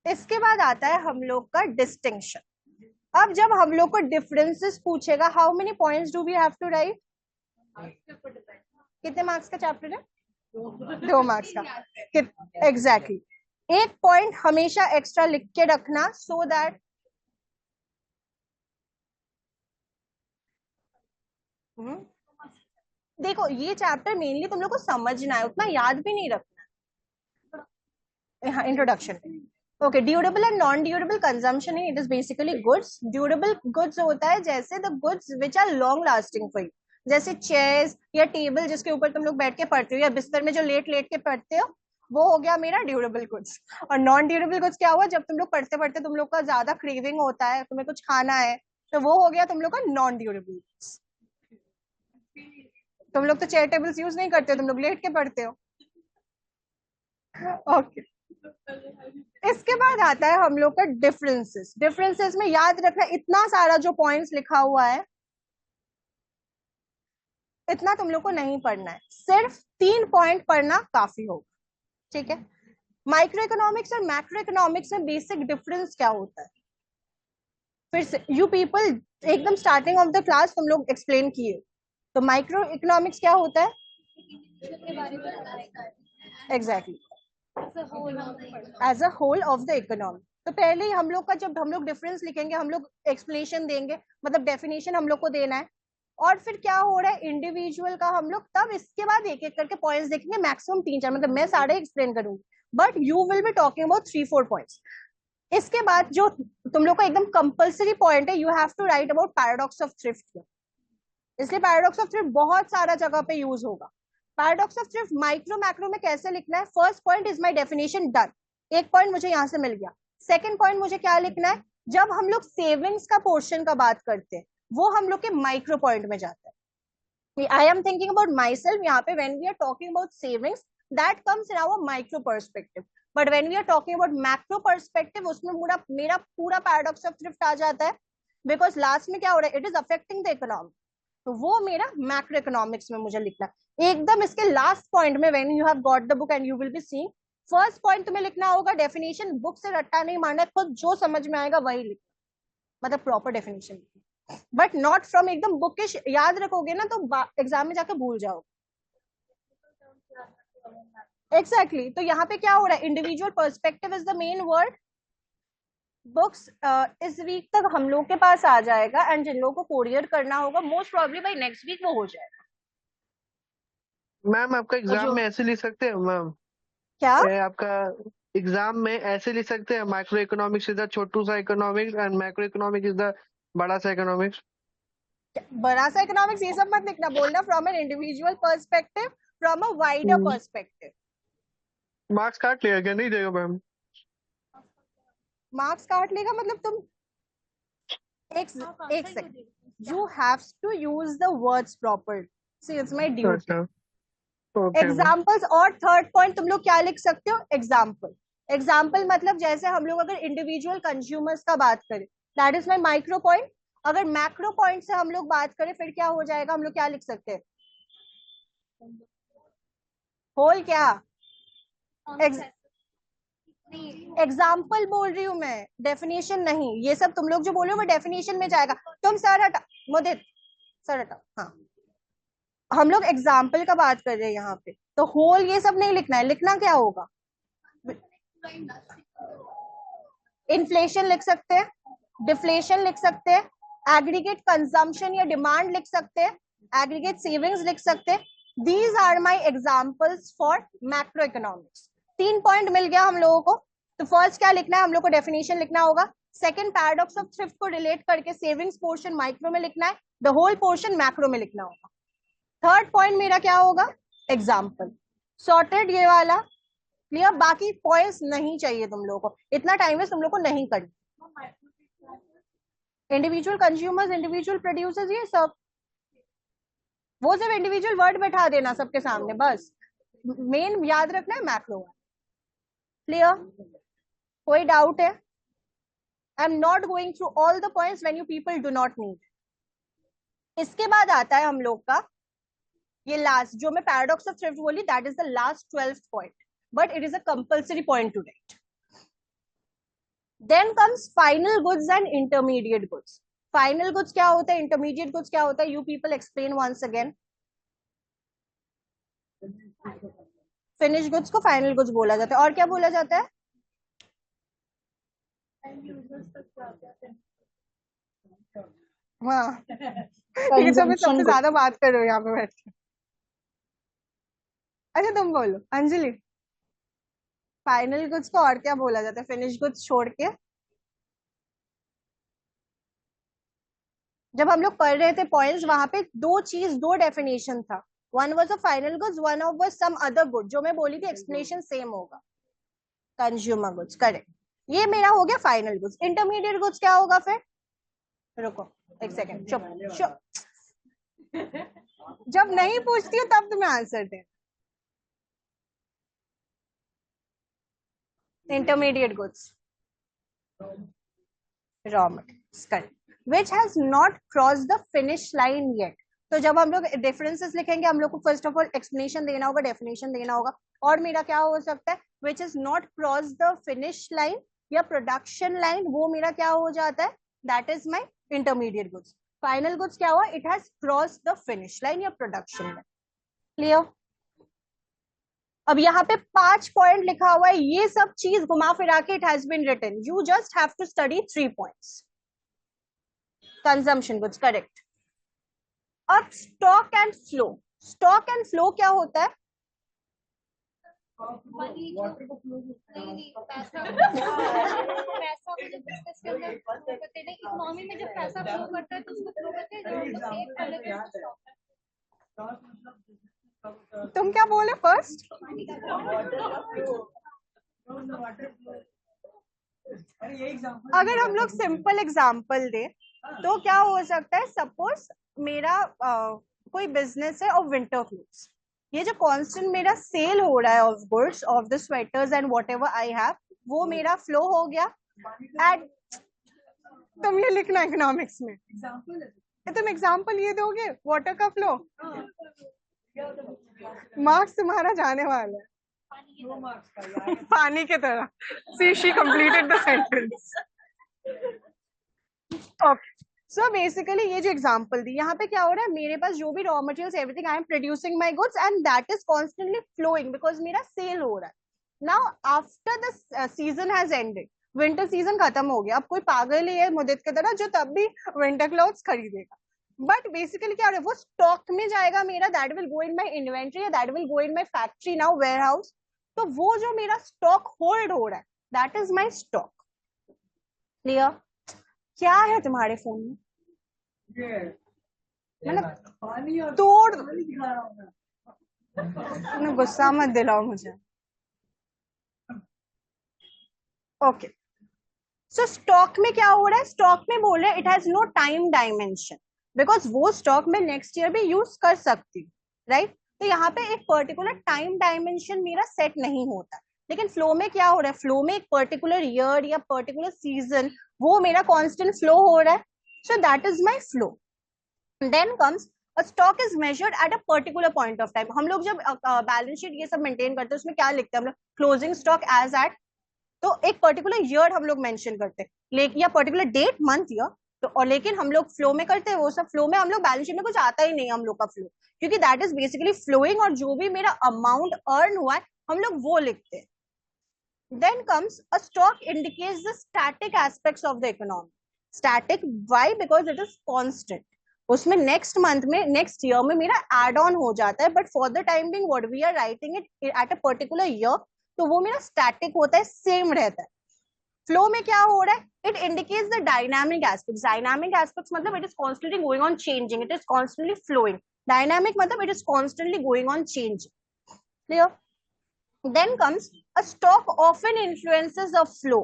इसके बाद आता है हम लोग का डिस्टिंक्शन. अब जब हम लोग को डिफरेंसेस पूछेगा, how many points do we have to write? कितने मार्क्स का चैप्टर है? 2 मार्क्स का. एग्जैक्टली. एक पॉइंट हमेशा एक्स्ट्रा लिख के रखना सो दैट देखो ये चैप्टर मेनली तुम लोग को समझना है, उतना याद भी नहीं रखना. हाँ, introduction. Okay. Durable and non durable consumption है. It is basically goods. Durable goods होता है जैसे the goods which are long lasting for you, जैसे चेयर्स या टेबल जिसके ऊपर तुम लोग बैठ के पढ़ते हो, या बिस्तर में जो लेट लेट के पढ़ते हो, वो हो गया मेरा ड्यूरेबल गुड्स. और नॉन ड्यूरेबल गुड्स क्या हुआ? जब तुम लोग पढ़ते पढ़ते तुम लोग का ज्यादा क्रेविंग होता है, तुम्हें कुछ खाना है, तो वो हो गया तुम लोग का नॉन ड्यूरेबल गुड्स. तुम लोग तो चेयर टेबल्स यूज नहीं करते हो, तुम लोग लेट के पढ़ते हो. ओके. इसके बाद आता है हम लोग का डिफरेंसेस. डिफरेंसेस में याद रखना, इतना सारा जो पॉइंट्स लिखा हुआ है इतना तुम लोग को नहीं पढ़ना है, सिर्फ 3 पॉइंट पढ़ना काफी होगा. ठीक है. माइक्रो इकोनॉमिक्स और मैक्रो इकोनॉमिक्स में बेसिक डिफरेंस क्या होता है? फिर से यू पीपल एकदम स्टार्टिंग ऑफ द क्लास तुम लोग एक्सप्लेन किए. तो माइक्रो इकोनॉमिक्स क्या होता है? Exactly. As a whole of the economy. तो पहले ही हम लोग का, जब हम लोग डिफरेंस लिखेंगे, हम लोग एक्सप्लेनेशन देंगे, मतलब डेफिनेशन हम लोग को देना है. और फिर क्या हो रहा है इंडिविजुअल का हम लोग, तब इसके बाद एक एक करके पॉइंट्स देखेंगे. मैक्सिमम 3-4, मतलब मैं सारे एक्सप्लेन करूंगी, but you will be talking about 3-4 points. इसके बाद जो तुम लोग का एकदम कंपल्सरी पॉइंट है, you have to write about paradox of thrift. इसलिए पैराडॉक्स ऑफ थ्रिफ्ट बहुत सारा जगह पे यूज होगा. Paradox of thrift micro macro में कैसे लिखना है? First point is my definition, done. एक पॉइंट मुझे यहां से मिल गया. सेकंड पॉइंट मुझे क्या लिखना है? जब हम लोग सेविंग्स का पोर्शन का बात करते हैं, वो हम लोग के माइक्रो पॉइंट में जाता है. I am thinking about myself यहाँ पे. When we are talking about savings, that comes in our micro perspective. But when we are talking about macro perspective, उसमें मेरा पूरा पैराडॉक्स ऑफ थ्रिफ्ट आ जाता है. बिकॉज लास्ट में क्या हो रहा है? It is affecting the economy. तो वो मेरा मैक्रो इकोनॉमिक्स में मुझे लिखना है. एकदम इसके लास्ट पॉइंट में, when you have got the book and you will be seeing, first point तुम्हें लिखना होगा डेफिनेशन. बुक से रट्टा नहीं मारना है, खुद जो समझ में आएगा वही लिखना, मतलब प्रॉपर डेफिनेशन लिखना. बट नॉट फ्रॉम एकदम बुकिश. याद रखोगे ना तो एग्जाम में जाकर भूल जाओगे. एग्जैक्टली. तो यहाँ पे क्या हो रहा है? Individual perspective is the main word. Books इस वीक तक हम लोग के पास आ जाएगा, एंड जिन लोगों को कोरियर करना होगा most probably by next week वो हो जाएगा. मैम आपका एग्जाम में ऐसे लिख सकते हैं मैम? क्या आपका एग्जाम में ऐसे लिख सकते हैं, माइक्रो इकोनॉमिक्स इज द छोटू सा economics and macro economics is the बड़ा सा इकोनॉमिक्स? बड़ा सा इकोनॉमिक्स ये सब मत लिखना, बोलना from an individual perspective, from a wider perspective. Marks काट लिया क्या? नहीं देगा मैम? मार्क्स काट लेगा मतलब तुम एक second, you have to use the words proper. See it's my duty. Examples. और थर्ड पॉइंट तुम लोग क्या लिख सकते हो? एग्जाम्पल. एग्जाम्पल मतलब जैसे हम लोग अगर इंडिविजुअल कंज्यूमर्स का बात करें, that is my micro point. अगर मैक्रो पॉइंट से हम लोग बात करें फिर क्या हो जाएगा? हम लोग क्या लिख सकते हैं? होल क्या? एग्जाम्पल बोल रही हूँ मैं, डेफिनेशन नहीं। ये सब तुम लोग जो बोल रहे हो वो डेफिनेशन में जाएगा। तुम सर हटा, मुदित सर हटा। हाँ, हम लोग एग्जाम्पल का बात कर रहे हैं यहाँ पे, तो होल ये सब नहीं लिखना है। लिखना क्या होगा? इन्फ्लेशन लिख सकते हैं, डिफ्लेशन लिख सकते हैं, एग्रीगेट कंजम्पशन या डिमांड लिख सकते हैं, एग्रीगेट सेविंग्स लिख सकते हैं। These are my examples for macro economics. 3 point मिल गया हम लोगों को। तो फर्स्ट क्या लिखना है हम लोग को? डेफिनेशन लिखना होगा। सेकंड, पैराडॉक्स ऑफ थ्रिफ्ट को रिलेट करके सेविंग्स पोर्शन माइक्रो में लिखना है, द होल पोर्शन मैक्रो में लिखना होगा। थर्ड पॉइंट मेरा क्या होगा? एग्जाम्पल। सॉर्टेड ये वाला क्लियर। बाकी पॉइंट्स नहीं चाहिए तुम लोगों को, इतना टाइम वेस्ट तुम लोग को नहीं करना। इंडिविजुअल कंज्यूमर्स, इंडिविजुअल प्रोड्यूसर्स, ये सब वो सिर्फ इंडिविजुअल वर्ड बैठा देना सबके सामने बस। मेन याद रखना है मैक्रो। क्लियर? कोई डाउट है? I am not going through all the points when you people do not need. इसके बाद आता है हम लोग का ये लास्ट, जो मैं पैराडॉक्स ऑफ थ्रिफ्ट बोली, that is the last 12th point, but it is a compulsory point two right. Then comes final goods and intermediate goods. Final goods क्या होता है? Intermediate goods क्या होता है? You people explain once again. Finished goods को final goods बोला जाता है, और क्या बोला जाता है? हाँ, ये तो मैं सबसे ज्यादा बात कर रही हूँ यहाँ पे बैठ के। अच्छा तुम बोलो अंजलि, फाइनल गुड्स को और क्या बोला जाता है फिनिश गुड्स छोड़ के? जब हम लोग पढ़ रहे थे पॉइंट्स, वहां पे दो डेफिनेशन था। One was a final goods, one of was some other good. जो मैं बोली थी एक्सप्लेनेशन सेम होगा। Consumer goods, correct. ये मेरा हो गया फाइनल गुड्स। इंटरमीडिएट गुड्स क्या होगा फिर? रुको एक सेकेंड, चुप चुप। जब नहीं पूछती हूँ तब तुम्हें answer they. Intermediate goods, raw materials, correct, which has not crossed the finish line yet. तो जब हम लोग डिफरेंसेस लिखेंगे, हम लोग को फर्स्ट ऑफ ऑल एक्सप्लेनेशन देना होगा, डेफिनेशन देना होगा। और मेरा क्या हो सकता है? which is not crossed the finish line या प्रोडक्शन लाइन, वो मेरा क्या हो जाता है? that is my intermediate goods. Final goods क्या हुआ? it has crossed the finish line या प्रोडक्शन लाइन। क्लियर? अब यहाँ पे 5 पॉइंट लिखा हुआ है, ये सब चीज घुमा फिरा के it has been written, you just have to study 3 points. Consumption goods, correct. अब stock and flow. Stock and flow क्या होता है? इकोनॉमी में जब पैसा फ्लो करता है तो उसको फ्लो करते हैं। तुम क्या बोले फर्स्ट? अगर हम लोग सिंपल एग्जांपल दे तो क्या हो सकता है? सपोज मेरा कोई बिजनेस है ऑफ विंटर क्लोथ्स। ये जो कांस्टेंट मेरा सेल हो रहा है of goods, of the sweaters and whatever I have, वो मेरा फ्लो हो गया। एंड तुम ये लिखना इकोनॉमिक्स में, तुम एग्जांपल ये दोगे वाटर का फ्लो, मार्क्स तुम्हारा जाने वाला है पानी की तरह। See, she completed the sentence. Okay. So basically ये जो एग्जांपल दी, यहाँ पे क्या हो रहा है? मेरे पास जो भी raw materials everything, I am producing my goods and that is constantly flowing because मेरा सेल हो रहा है। Now after the season has ended, winter season खत्म हो गया, अब कोई पागल ही है मुदित की तरह जो तब भी विंटर क्लॉथ्स खरीदेगा। बट बेसिकली क्या हो रहा है? वो स्टॉक में जाएगा मेरा, that will go in my inventory, that will go in my factory now warehouse. तो वो जो मेरा स्टॉक होल्ड हो रहा है, that is my stock. Clear? क्या है तुम्हारे फोन में? मतलब तोड़, गुस्सा मत दिलाओ मुझे। ओके, सो स्टॉक में क्या हो रहा है? स्टॉक में बोल रहे हैं it has no time dimension, because वो स्टॉक में नेक्स्ट ईयर भी यूज कर सकती हूँ, राइट? तो यहाँ पे एक पर्टिकुलर टाइम डायमेंशन मेरा सेट नहीं होता। लेकिन फ्लो में क्या हो रहा है? फ्लो में एक पर्टिकुलर ईयर या पर्टिकुलर सीजन, वो मेरा कांस्टेंट फ्लो हो रहा है। So that is my flow. Then comes a stock is measured at a particular point of time. हम लोग जब बैलेंस शीट ये सब मेंटेन करते हैं, उसमें क्या लिखते हैं हम लोग? क्लोजिंग स्टॉक एज एट तो एक पर्टिकुलर ईयर हम लोग मेंशन करते हैं, या पर्टिकुलर डेट मंथ ईयर, तो और लेकिन हम लोग फ्लो में करते हैं वो सब। फ्लो में हम लोग बैलेंस शीट में कुछ आता ही नहीं हम लोग का फ्लो, क्योंकि दैट इज बेसिकली फ्लोइंग, और जो भी मेरा अमाउंट अर्न हुआ है हम लोग वो लिखते हैं। Then comes a stock indicates the static aspects of the economy. Static, why? Because it is constant. उसमें नेक्स्ट मंथ में, नेक्स्ट ईयर में मेरा एड ऑन हो जाता है, but for the time being what we are writing it at a particular year, तो वो मेरा स्टैटिक होता है, सेम रहता है। फ्लो में क्या हो रहा है? It indicates the dynamic aspects. Dynamic aspects मतलब it is constantly going on changing, it is constantly flowing. Dynamic मतलब it is constantly going on changing. Clear? Then comes a stock often influences a flow.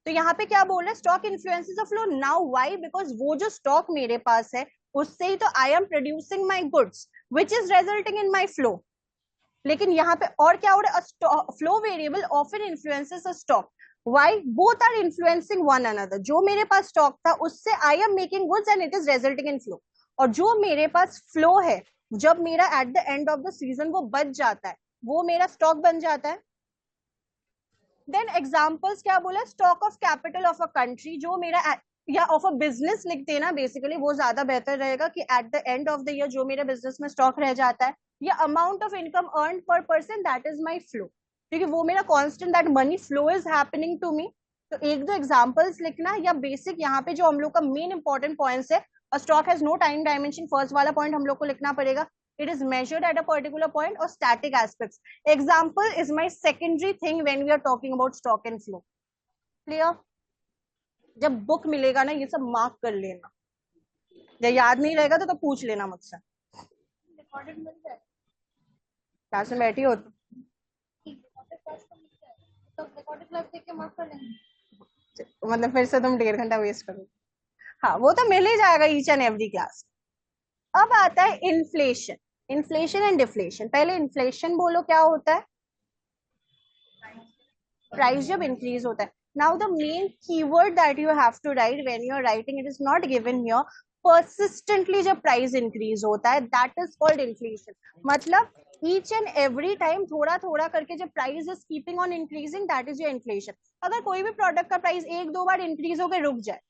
तो यहाँ पे क्या बोल रहे हैं? Stock influences a flow. Now why? Because वो जो स्टॉक मेरे पास है उससे ही तो I am producing my goods which is resulting in my flow. लेकिन यहाँ पे और क्या हो रहा है? Flow variable often influences a stock. Why? Both are influencing one another. जो मेरे पास स्टॉक था उससे I am making goods and it is resulting in flow, और जो मेरे पास फ्लो है, जब मेरा eight the end of the season वो बच जाता है, वो मेरा स्टॉक बन जाता है। देन एग्जांपल्स क्या बोला? Stock of capital of a country, जो मेरा या ऑफ अ बिजनेस लिख देना बेसिकली, वो ज्यादा बेहतर रहेगा कि at the end of the year जो मेरे बिजनेस में स्टॉक रह जाता है, या amount of income earn per person, that is my flow, क्योंकि वो मेरा constant, that money flow is happening to me. तो एक दो एग्जाम्पल्स लिखना, या बेसिक यहाँ पे जो हम लोग का मेन इंपॉर्टेंट पॉइंट्स है, stock has no time dimension, first वाला पॉइंट हम लोग को लिखना पड़ेगा। It is measured at a particular point, or static aspects. Example is my secondary thing when we are talking about stock and flow. Clear? जब बुक मिलेगा ना, ये सब मार्क कर लेना, जब याद नहीं रहेगा तो पूछ लेना मुझसे। रिकॉर्डेड मिल जाए, क्लास में बैठी हो तो रिकॉर्डेड क्लास देख के मार्क कर लेंगे। मतलब फिर से तुम 1.5 घंटा वेस्ट करो। हाँ, वो तो मिल ही जाएगा ईच एंड एवरी क्लास। अब आता है इन्फ्लेशन। Inflation and deflation. पहले इन्फ्लेशन बोलो, क्या होता है? प्राइस जब इंक्रीज होता है। Now the main keyword that you have to write when you are writing, it is not given here, persistently जब प्राइस इंक्रीज होता है, दैट इज कॉल्ड इन्फ्लेशन। मतलब ईच एंड एवरी टाइम थोड़ा थोड़ा करके जब price is keeping on increasing, that is your inflation. अगर कोई भी प्रोडक्ट का प्राइस एक दो बार इंक्रीज होकर रुक जाए,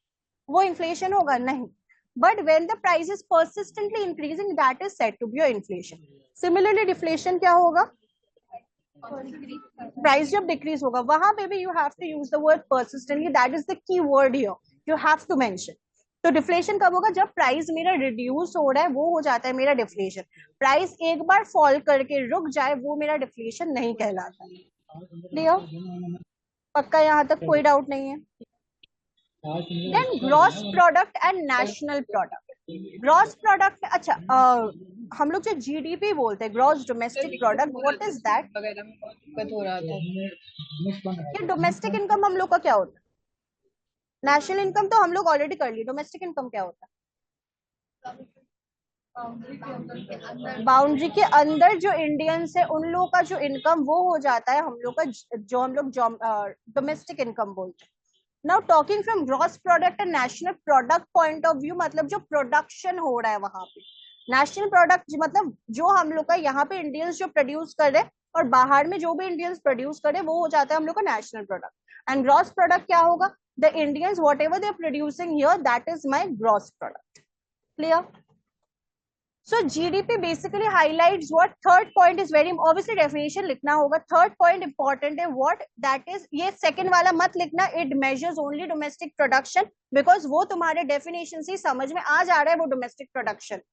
वो इन्फ्लेशन होगा? नहीं। But when the price is persistently increasing, that is said to be your inflation. Similarly, deflation क्या होगा? Price जब decrease होगा, वहां पे भी you have to use the word persistently. That is the key word here. You have to mention. तो डिफ्लेशन कब होगा? जब प्राइस मेरा रिड्यूस हो रहा है, वो हो जाता है मेरा डिफ्लेशन। प्राइस एक बार फॉल करके रुक जाए, वो मेरा डिफ्लेशन नहीं कहलाता। क्लियर? पक्का? यहाँ तक कोई डाउट नहीं है? Then gross product and national product. Gross product, अच्छा, हम लोग जो जीडीपी बोलते हैं, gross domestic product, what is that? ये डोमेस्टिक इनकम हम लोग का क्या होता है? नेशनल इनकम तो हम लोग ऑलरेडी कर ली। डोमेस्टिक इनकम क्या होता है? बाउंड्री के अंदर जो इंडियंस है उन लोगों का जो इनकम, वो हो जाता है हम लोग का, जो हम लोग डोमेस्टिक इनकम बोलते हैं। Now talking from gross product and national product point of view, मतलब जो प्रोडक्शन हो रहा है वहां पे। नेशनल प्रोडक्ट मतलब जो हम लोग का यहाँ पे इंडियंस जो प्रोड्यूस कर रहे हैं, और बाहर में जो भी इंडियंस प्रोड्यूस कर रहे हैं, वो हो जाता है हम लोग का national product. And gross product क्या होगा? The Indians whatever they are producing here, that is my gross product. Clear? So GDP basically highlights what? Third point is very obviously definition लिखना होगा। Third point important है what? That is, ये second वाला मत लिखना, it measures only domestic production, because वो तुम्हारे definition से समझ में आ जा रहा है वो domestic production।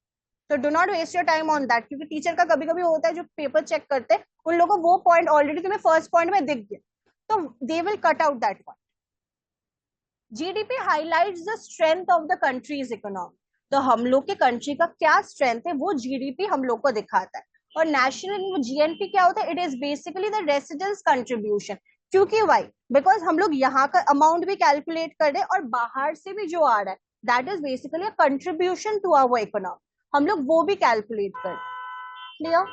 तो do not waste your time on that, क्योंकि टीचर का कभी कभी होता है जो पेपर चेक करते हैं, उन लोगों को वो पॉइंट ऑलरेडी तुम्हें फर्स्ट पॉइंट में दिख गया, तो they will cut out that point. GDP highlights the strength of the country's economy. तो हम लोग के कंट्री का क्या स्ट्रेंथ है, वो जीडीपी हम लोग को दिखाता है। और नेशनल जीएनपी क्या होता है? It is basically the residence contribution. क्योंकि वाई? बिकॉज हम लोग यहाँ का अमाउंट भी कैलकुलेट कर रहे हैं, और बाहर से भी जो आ रहा है, that is basically a contribution to our economy, हम लोग वो भी कैलकुलेट कर। क्लियर?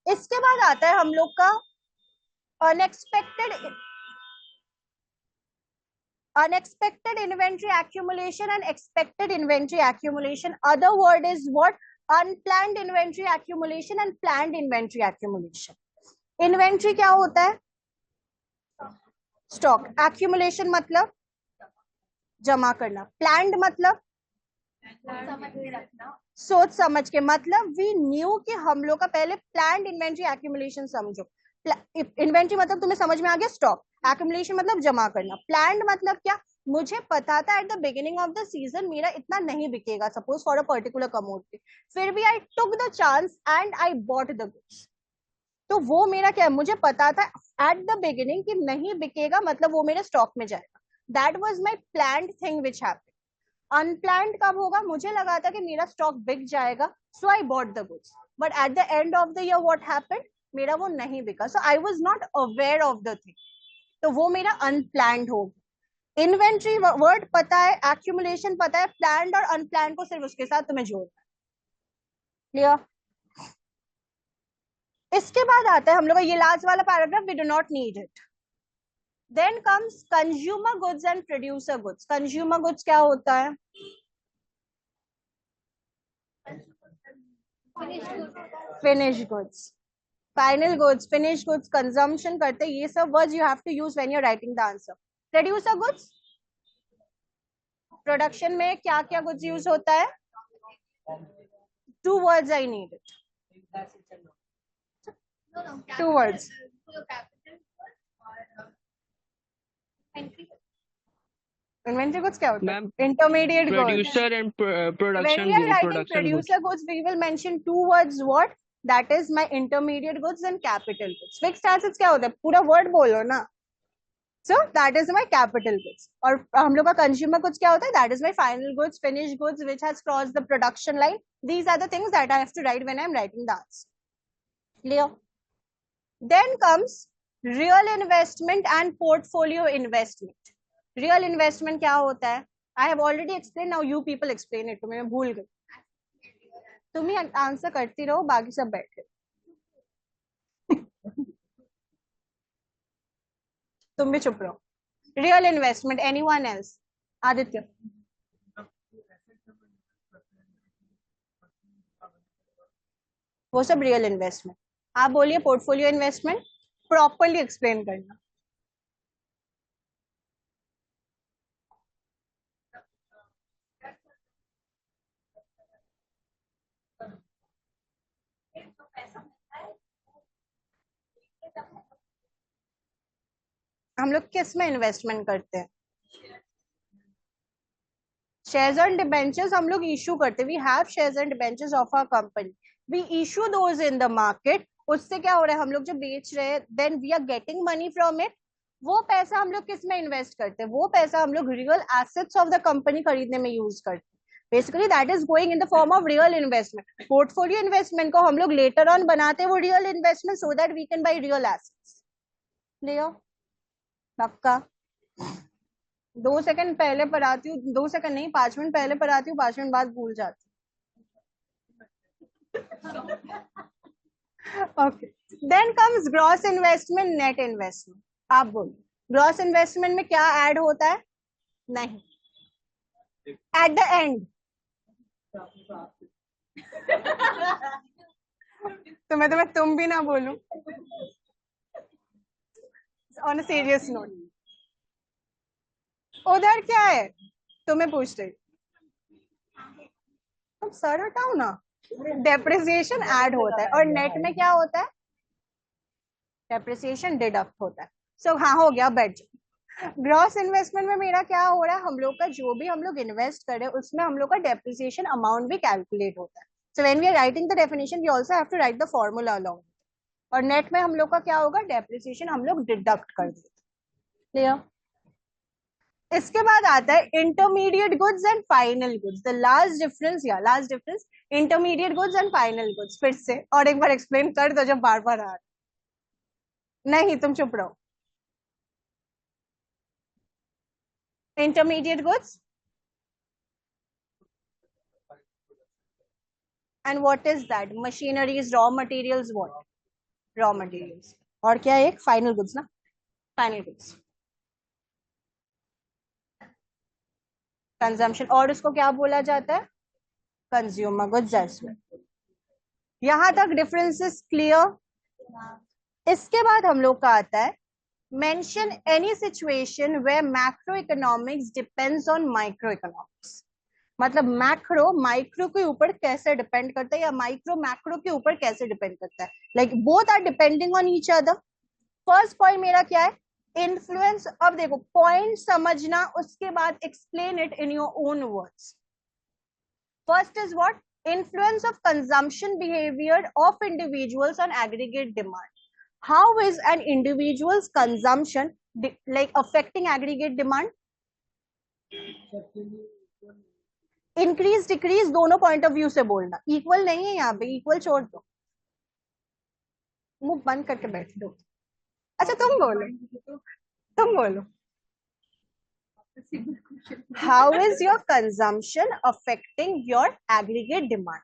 इसके बाद आता है हम लोग का unexpected inventory accumulation and expected inventory accumulation. Other word is what? Unplanned inventory accumulation and planned inventory accumulation. Inventory क्या होता है? स्टॉक। एक्यूमुलेशन मतलब जमा करना। प्लान्ड मतलब सोच समझ के, मतलब वी न्यू कि हम लोग का पहले प्लान्ड इन्वेंट्री एक्यूमुलेशन समझो। इन्वेंट्री मतलब तुम्हें समझ में आ गया, स्टॉक। एक्यूमुलेशन मतलब जमा करना। प्लान्ड मतलब क्या, मुझे पता था at the beginning of the season मेरा इतना नहीं बिकेगा, suppose for a particular commodity, फिर भी I took the chance and I bought the goods. तो वो मेरा क्या है, मुझे पता था एट द बिगिनिंग कि नहीं बिकेगा, मतलब वो मेरे स्टॉक में जाएगा। That was my planned thing which happened. Unplanned कब होगा, मुझे लगा था कि मेरा स्टॉक बिक जाएगा, so I bought the goods, but at the end of the year what happened, मेरा वो नहीं बिका, so I was not aware of the thing, तो वो मेरा अनप्लान्ड होगा। इन्वेंट्री वर्ड पता है, एक्यूमुलेशन पता है, प्लान्ड और अनप्लान्ड को सिर्फ उसके साथ तुम्हें जोड़ना है। क्लियर? इसके बाद आता है हम लोग का ये लास्ट वाला paragraph, we do not need it. Then comes consumer goods and producer goods. Consumer goods क्या होता है? Finish goods, final goods, finish goods, consumption करते, ये सब words you have to use when you are writing the answer. Producer goods, production में क्या क्या गुड्स यूज होता है? Two words I need it, two words. Inventory goods क्या होता है? Ma'am intermediate goods. Producer and When production we are writing production producer goods, we will mention two words. What? That is my intermediate goods and capital goods. Fixed assets क्या होता है? पूरा word बोलो ना. So that is my capital goods. और हम लोग का consumer goods क्या होता है? That is my final goods, finished goods, which has crossed the production line. These are the things that I have to write when I am writing the answer. Clear? Then comes real investment and portfolio investment. Real investment क्या होता है? I have already explained. Now you people explain it to me. मैं भूल गई. तुम ही आंसर करती रहो, बाकी सब बैठे। तुम भी चुप रहो। Real investment, anyone else? Aditya? वो सब रियल इन्वेस्टमेंट। आप बोलिए पोर्टफोलियो इन्वेस्टमेंट, प्रॉपरली एक्सप्लेन करना। हम लोग किस में इन्वेस्टमेंट करते हैं? शेयर्स एंड डिबेंचर्स हम लोग इशू करते हैं। We have shares and debentures of our company, we issue those in the market. उससे क्या हो रहा है, हम लोग जो बेच रहे हैं, then we are getting money from it. वो पैसा हम लोग किस में इन्वेस्ट करते हैं? वो पैसा हम लोग real assets of the company खरीदने में यूज करते हैं। Basically that is going in the form of real investment. Portfolio investment को हम लोग लेटर ऑन बनाते हैं, वो real investment, so that we can buy real assets. Clear? पक्का? 2 सेकंड पहले पढ़ाती हूँ, 2 सेकंड नहीं, 5 मिनट पहले पढ़ाती हूँ, 5 मिनट बाद भूल जाती हूँ। Okay, then comes gross investment, net investment. आप बोलो, ग्रॉस इन्वेस्टमेंट में क्या ऐड होता है? नहीं, एट द एंड। तो मैं तुम भी ना बोलूं। ऑन अ सीरियस नोट, उधर क्या है तुम्हें पूछ रही, तुम सर हटाओ ना। डेप्रिसिएशन ऐड होता है, और नेट में क्या होता है? डेप्रिसिएशन डिडक्ट होता है। सो हाँ, हो गया, बैठ जाओ। ग्रॉस इन्वेस्टमेंट में मेरा क्या हो रहा है, हम लोग का जो भी हम लोग इन्वेस्ट करें उसमें हम लोग का डेप्रिसिएशन अमाउंट भी कैलकुलेट होता है। So when we are writing the definition, we also have to write the formula along. और नेट में हम लोग का क्या होगा, डेप्रिसिएशन हम लोग डिडक्ट कर देते। क्लियर? इसके बाद आता है intermediate goods and final goods. The last difference, या last difference, intermediate goods and final goods. फिर से और एक बार एक्सप्लेन कर दो, जब बार बार आ रहा। नहीं, तुम चुप रहो। Intermediate goods and what is that? Machineries, raw materials. What? Raw materials. और क्या है एक? फाइनल गुड्स ना, फाइनल गुड्स, कंजम्पशन। और उसको क्या बोला जाता है? Consumer goods as well. यहां तक डिफरेंसेस क्लियर? इसके बाद हम लोग का आता है mention any situation where macroeconomics depends on microeconomics. मतलब मैक्रो माइक्रो के ऊपर कैसे डिपेंड करता है या माइक्रो मैक्रो के ऊपर कैसे डिपेंड करता है. Like both are depending on each other. First point मेरा क्या है? इन्फ्लुएंस. अब देखो पॉइंट समझना, उसके बाद explain it in your own words. First is what? Influence of consumption behavior of individuals on aggregate demand. How is an individual's consumption like affecting aggregate demand? Increase decrease दोनों पॉइंट ऑफ व्यू से बोलना. इक्वल नहीं है यहाँ पे, इक्वल छोड़ दो, मुंह बंद करके बैठ दो. अच्छा तुम बोलो, तुम बोलो. How is your consumption affecting your aggregate demand?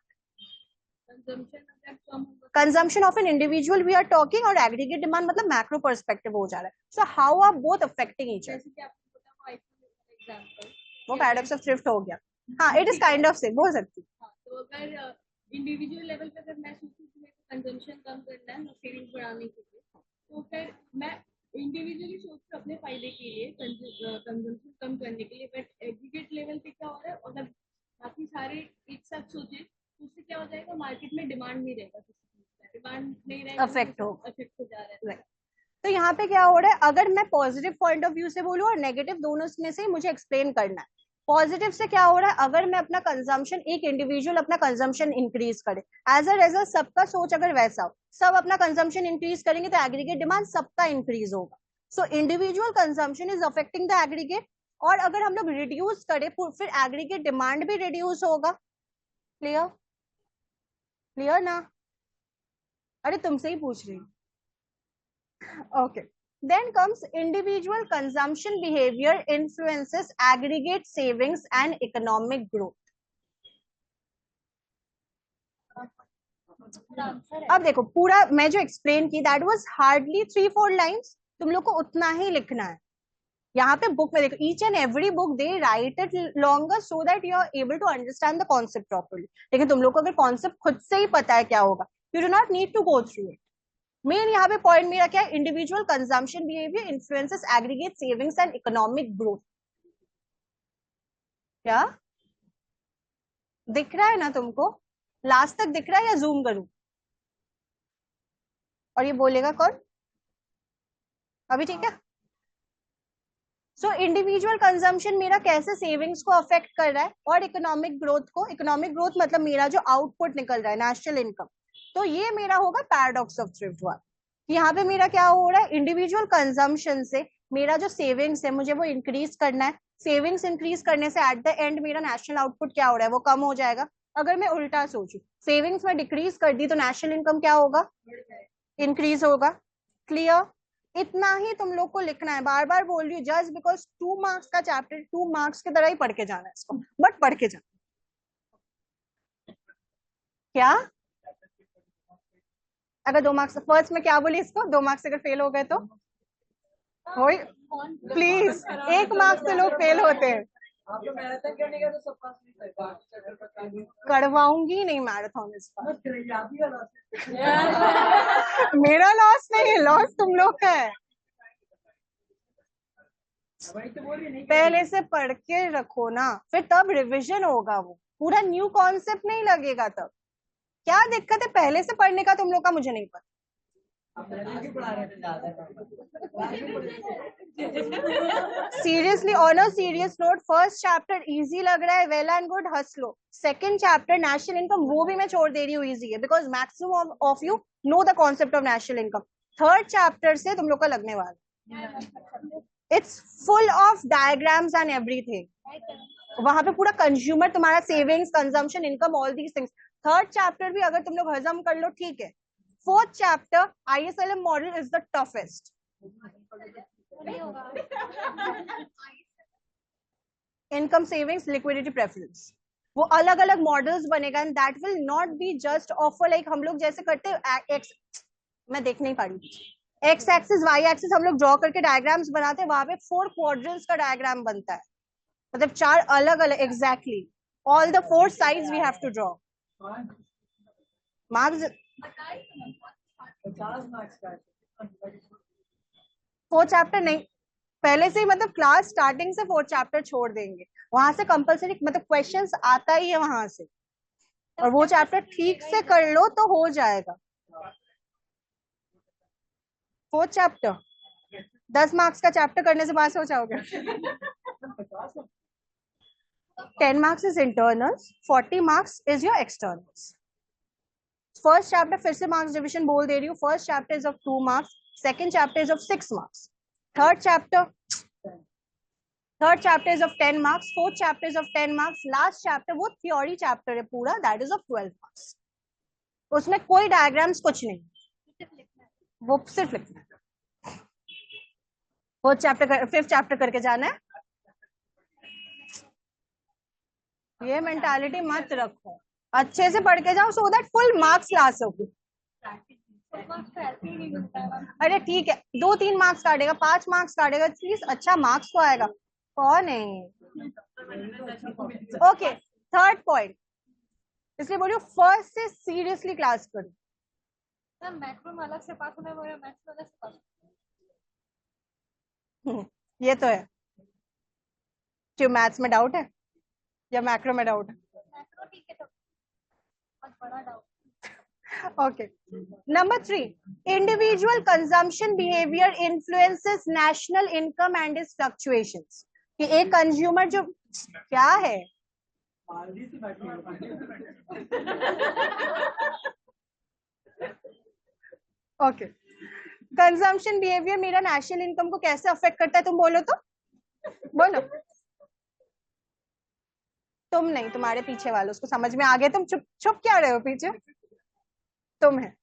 Consumption of an individual we are talking, और aggregate demand मतलब macro perspective हो जा रहा है. So how are both affecting each other? वो paradox of thrift हो गया. हाँ, it is kind of same, बोल सकती. तो अगर इंडिविजुअल लेवल पे अगर मैं सोचूं कि मेरे को कंजम्पशन कम करना है सेविंग्स बढ़ाने के लिए, तो फिर मैं इंडिविजुअली सोच रहा अपने फायदे के लिए कंजम्पशन कम करने के लिए, बट एग्रीगेट लेवल पे क्या हो रहा है, अगर बाकी सारे एक साथ सोचे तो उससे क्या हो जाएगा, मार्केट में डिमांड नहीं रहेगा, डिमांड नहीं रहेगा, अफेक्ट हो जा रहा है. तो यहाँ पे क्या हो रहा है? अगर मैं पॉजिटिव पॉइंट ऑफ व्यू से बोलूँ और नेगेटिव, दोनों में से मुझे एक्सप्लेन करना है. पॉजिटिव से क्या हो रहा है? अगर मैं अपना कंजम्पशन, एक इंडिविजुअल अपना कंजम्पशन इंक्रीज करे, एज अ रिजल्ट सबका सोच अगर वैसा हो, सब अपना कंजम्पशन इंक्रीज करेंगे तो एग्रीगेट डिमांड सबका इंक्रीज होगा. So individual consumption is affecting the aggregate. और अगर हम लोग रिड्यूस करें फिर एग्रीगेट डिमांड भी रिड्यूस होगा. क्लियर? क्लियर ना? अरे तुमसे ही पूछ रही हूँ. Okay. Then comes individual consumption behavior influences aggregate savings and economic growth. अब देखो पूरा मैं जो एक्सप्लेन की दैट वाज हार्डली 3-4 लाइंस. तुम लोग को उतना ही लिखना है. यहाँ पे बुक में देखो, each and every book they write it longer so that you are able to understand the concept properly. लेकिन तुम लोग को अगर कॉन्सेप्ट खुद से ही पता है क्या होगा, you do not need to go through it. Main यहाँ पे पॉइंट मेरा क्या है? Individual consumption behaviour influences aggregate savings and economic growth. क्या दिख रहा है ना तुमको? लास्ट तक दिख रहा है या जूम करूं? और ये बोलेगा कौन? अभी ठीक है. सो इंडिविजुअल कंजम्पशन मेरा कैसे सेविंग्स को अफेक्ट कर रहा है और इकोनॉमिक ग्रोथ को. इकोनॉमिक ग्रोथ मतलब मेरा जो आउटपुट निकल रहा है, नेशनल इनकम. तो ये मेरा होगा पैराडॉक्स ऑफ थ्रिफ्ट वाला. यहाँ पे मेरा क्या हो रहा है? इंडिविजुअल कंजम्पशन से मेरा जो सेविंग्स है मुझे वो इंक्रीज करना है. सेविंग्स इंक्रीज करने से एट द एंड मेरा नेशनल आउटपुट क्या हो रहा है? वो कम हो जाएगा. अगर मैं उल्टा सोचूं, सेविंग्स में डिक्रीज कर दी तो नेशनल इनकम क्या होगा? इंक्रीज होगा. क्लियर? इतना ही तुम लोग को लिखना है. बार बार बोल रही हूँ, जस्ट बिकॉज 2 मार्क्स का चैप्टर 2 मार्क्स की तरह ही पढ़ के जाना है इसको, बट पढ़ के जाना. क्या अगर 2 मार्क्स फर्स्ट में क्या बोली इसको, 2 मार्क्स अगर फेल हो गए तो हो, प्लीज 1 मार्क्स से लोग फेल होते हैं. करवाऊंगी नहीं मैराथन इस बार. मेरा लॉस नहीं है, लॉस तुम लोग का है. पहले से पढ़ के रखो ना, फिर तब रिवीजन होगा. वो पूरा न्यू कॉन्सेप्ट नहीं लगेगा तब. क्या दिक्कत है पहले से पढ़ने का तुम लोग का? मुझे नहीं पता. Seriously on a serious note, first chapter easy लग रहा है, वेल एंड गुड, हंस लो. सेकंड चैप्टर नेशनल इनकम, वो भी मैं छोड़ दे रही हूँ इजी है, because maximum of you know the concept of national income. Third chapter से तुम लोग का लगने वाला, it's full of diagrams and everything. वहां पे पूरा कंज्यूमर तुम्हारा savings, consumption, income, all these things. Third chapter भी अगर तुम लोग हजम कर लो ठीक है. Fourth chapter ISLM model is the toughest. Income, savings, liquidity, preference, वो अलग अलग मॉडल्स बनेगा. And that will not be just of like हम लोग जैसे करते हैं एक्स, मैं देख नहीं पा रही, एक्स एक्सिस वाई एक्सिस हम लोग ड्रॉ करके डायग्राम्स बनाते हैं. वहां पे 4 क्वाड्रेंट्स का डायग्राम बनता है, मतलब 4 अलग अलग, exactly all the 4 sides we have to draw. Marks fourth chapter नहीं, पहले से ही मतलब क्लास स्टार्टिंग से फोर्थ चैप्टर छोड़ देंगे, वहां से कंपलसरी मतलब क्वेश्चंस आता ही है वहां से, और वो चैप्टर ठीक से कर लो तो हो जाएगा। फोर्थ चैप्टर 10 मार्क्स का चैप्टर करने से पास हो जाओगे। 10 marks is internals, 40 marks is your externals. First chapter फिर से मार्क्स डिवीजन बोल दे रही हूँ, first chapter is of 2 marks, second chapter is of 6 marks, third chapter is of 10 marks, fourth chapter is of 10 marks, last chapter वो थ्योरी चैप्टर है पूरा, दैट इज ऑफ 12 मार्क्स। उसमें कोई डायग्राम्स कुछ नहीं, वो सिर्फ लिखना है। फोर्थ चैप्टर फिफ्थ चैप्टर करके जाना है, ये मेंटालिटी मत रखो, अच्छे से पढ़ के जाओ सो दैट फुल मार्क्स ला सको। अरे ठीक है, 2-3 मार्क्स काटेगा, 5 मार्क्स काटेगा, एटलीस्ट अच्छा मार्क्स तो आएगा। कौन है? ओके, थर्ड पॉइंट, इसलिए बोलियो फर्स्ट से सीरियसली क्लास करो। मैक्रो अलग से पास होना है, मैथ्स अलग से पास। ये तो है, क्यों मैथ्स में डाउट है या मैक्रो में डाउट है? मैक्रो ठीक है, तो बहुत बड़ा doubt. Okay. Number 3, individual consumption behavior influences national income and its fluctuations. कि एक कंज्यूमर जो क्या है, ओके, कंजम्पशन बिहेवियर मेरा नेशनल इनकम को कैसे अफेक्ट करता है, तुम बोलो तो, बोलो। तुम नहीं, तुम्हारे पीछे वाले, उसको समझ में आ गया, तुम चुप चुप क्या रहे हो पीछे, तुम है।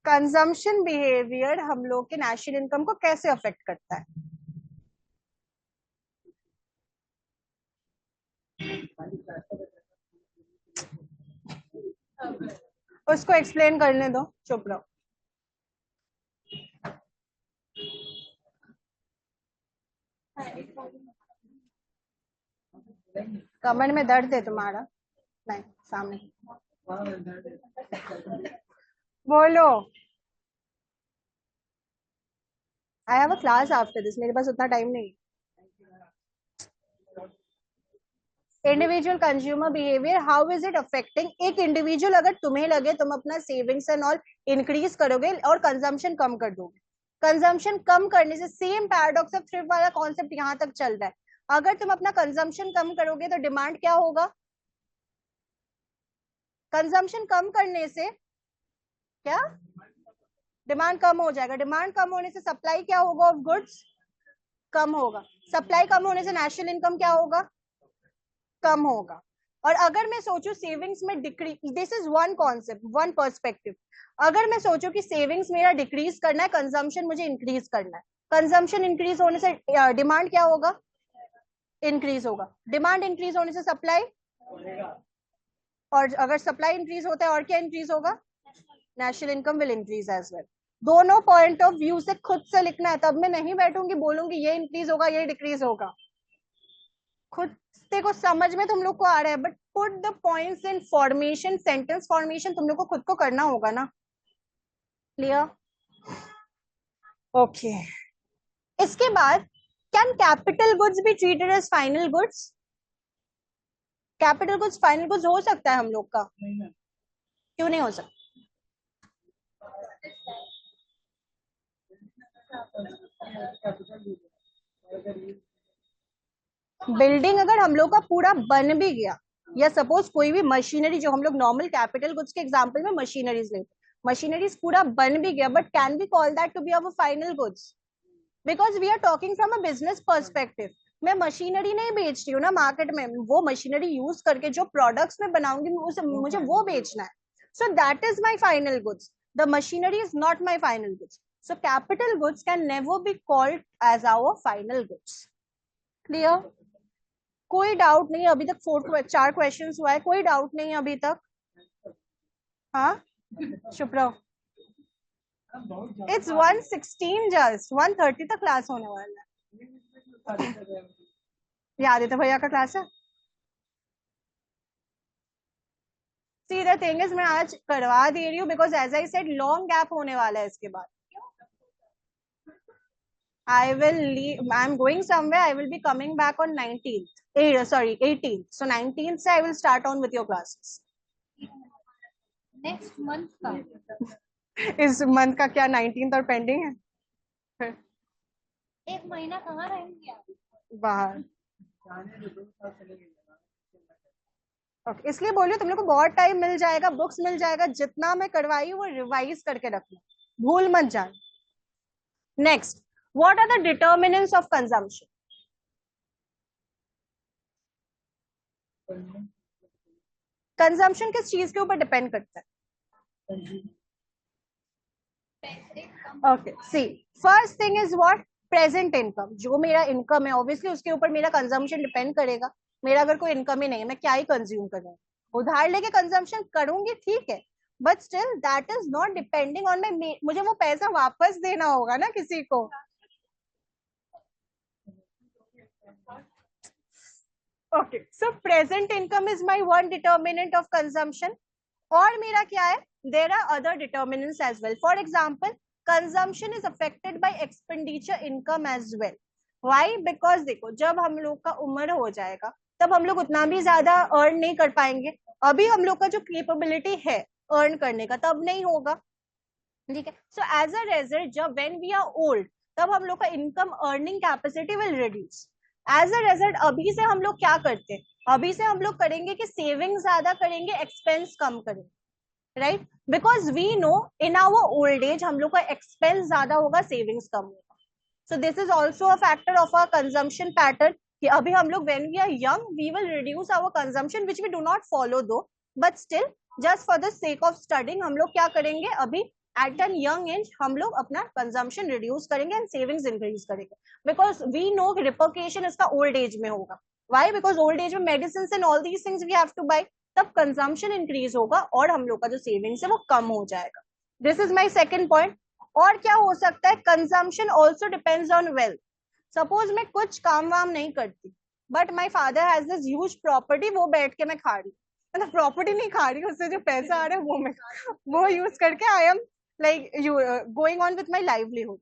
कंजम्पशन बिहेवियर हम लोग के नेशनल इनकम को कैसे अफेक्ट करता है? उसको एक्सप्लेन करने दो, चुप रहो। कमर में दर्द है तुम्हारा? नहीं, सामने बोलो। I have a class after this, मेरे पास उतना टाइम नहीं। Individual consumer behaviour, how is it affecting? एक इंडिविजुअल, अगर तुम्हें लगे तुम अपना सेविंग्स एंड ऑल इंक्रीज करोगे और कंजम्पशन कम कर दोगे, कंजम्पशन कम करने से सेम पैराडॉक्स ऑफ थ्रिफ्ट वाला कॉन्सेप्ट यहाँ तक चल रहा है। अगर तुम अपना कंजम्पशन कम करोगे तो डिमांड क्या होगा? कंजम्पशन कम करने से क्या डिमांड कम हो जाएगा, डिमांड कम होने से सप्लाई क्या होगा ऑफ गुड्स? कम होगा, सप्लाई कम होने से नेशनल इनकम क्या होगा? कम होगा। और अगर मैं सोचूं सेविंग्स में decrease, this is one concept, one perspective, अगर मैं सोचूं कि सेविंग्स मेरा डिक्रीज करना है, कंजम्पशन मुझे इंक्रीज करना है, कंजम्पशन इंक्रीज होने से डिमांड क्या होगा? इंक्रीज होगा, डिमांड इंक्रीज होने से सप्लाई, और अगर सप्लाई इंक्रीज होता है और क्या इंक्रीज होगा? National income will increase as well. दोनों पॉइंट ऑफ व्यू से खुद से लिखना है, तब मैं नहीं बैठूंगी बोलूंगी ये इंक्रीज होगा ये डिक्रीज होगा, खुद को समझ में तुम लोग को आ रहा है, but put the points in formation, sentence formation तुम लोग को खुद को करना होगा ना। क्लियर? ओके। इसके बाद can capital goods be treated as final goods? Capital goods final goods हो सकता है हम लोग का? क्यों नहीं हो सकता? बिल्डिंग अगर हम लोग का पूरा बन भी गया, या सपोज कोई भी मशीनरी, जो हम लोग नॉर्मल कैपिटल गुड्स के एग्जांपल में मशीनरीज लेते, मशीनरीज पूरा बन भी गया, but can we call that to be our final goods? Because we are talking from a business perspective. मैं मशीनरी नहीं बेच रही हूँ ना मार्केट में, वो मशीनरी यूज करके जो प्रोडक्ट्स में बनाऊंगी मुझे वो बेचना है, so that is my final goods, the machinery is not my final goods, so capital goods can never be called as our final goods. Clear? कोई डाउट नहीं अभी तक? 4 क्वेश्चंस हुआ है, कोई डाउट नहीं अभी तक? हाँ, चुप रहो। इट्स 1:16 जस्ट, 1:30 तक क्लास होने वाला है। ये आदित्य भैया का क्लास है। सी द थिंग इज मैं आज करवा दे रही हूँ because as I said long gap होने वाला है इसके बाद. I will leave. I'm going somewhere. I will be coming back on 19th. Sorry, 18th. So 19th से I will start on with your classes. Next month का इस month का क्या 19th और pending है? एक महीना कहाँ रहेंगे आप? बाहर. Okay. इसलिए बोलियो तुम लोग को बहुत टाइम मिल जाएगा, बुक्स मिल जाएगा, जितना मैं करवाई हूँ वो रिवाइज करके रखना, भूल मत जाना. Next, what are the determinants of consumption? Consumption किस चीज के ऊपर डिपेंड करता है? Okay, see first thing is what? Present income. जो मेरा इनकम है ऑब्वियसली उसके ऊपर मेरा कंजम्पशन डिपेंड करेगा. मेरा अगर कोई इनकम ही नहीं है, मैं क्या ही कंज्यूम कर रहा हूँ? उधार लेके कंजम्पशन करूंगी, ठीक है, but still that is not depending on my. मुझे वो पैसा वापस देना होगा ना किसी को. Okay, so present income is my one determinant of consumption. और मेरा क्या है? There are other determinants as well. For example, consumption is affected by expenditure income as well. Why? Because देखो, जब हम लोग का उम्र हो जाएगा तब हम लोग उतना भी ज्यादा अर्न नहीं कर पाएंगे. अभी हम लोग का जो कैपेबिलिटी है अर्न करने का तब नहीं होगा, ठीक है. सो एज अ रिजल्ट जब व्हेन वी आर ओल्ड तब हम लोग का income earning capacity will reduce. As a result अभी से हम लोग क्या करते हैं? अभी से हम लोग करेंगे कि सेविंग ज्यादा करेंगे, एक्सपेंस कम करेंगे, right? Because we know in our old age हम लोग का एक्सपेंस ज्यादा होगा, सेविंग्स कम होगा. So this is also a factor of our consumption pattern कि अभी हम लोग when we are young we will reduce our consumption which we do not follow though, but still just for the sake of studying हम लोग क्या करेंगे? अभी एट एन यंग एज हम लोग अपना कंजम्पशन रिड्यूस करेंगे एंड सेविंग्स इंक्रीज करेंगे. बिकॉज वी नो रिपोकेशन इसका ओल्ड एज में होगा. वाई? बिकॉज ओल्ड एज में medicine and all these things we have to buy, तब कंजम्पशन इंक्रीज होगा और हम लोग का जो सेविंग्स है वो कम हो जाएगा. This is my second point. और क्या हो सकता है? Consumption also depends on wealth. Suppose मैं कुछ काम वाम नहीं करती but my father has this huge property, वो बैठ के मैं खा रही, मतलब प्रॉपर्टी नहीं खा रही, उससे जो पैसा आ रहा है वो मैं वो यूज करके I am like you going on with my livelihood.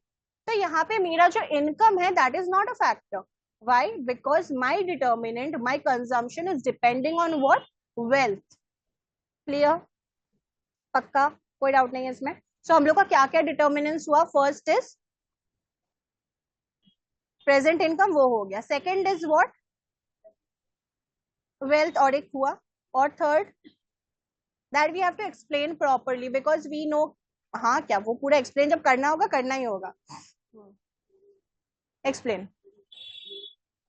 तो यहाँ पे मेरा जो इनकम है that is not a factor. Why? Because my determinant, my consumption is depending on what? Wealth. Clear? पक्का? कोई डाउट नहीं है इसमें. So हम लोग का क्या क्या determinants हुआ? First is present income, वो हो गया. Second is what? Wealth, और एक हुआ. और third that we have to explain properly because we know. हाँ, क्या वो पूरा एक्सप्लेन जब करना होगा करना ही होगा. एक्सप्लेन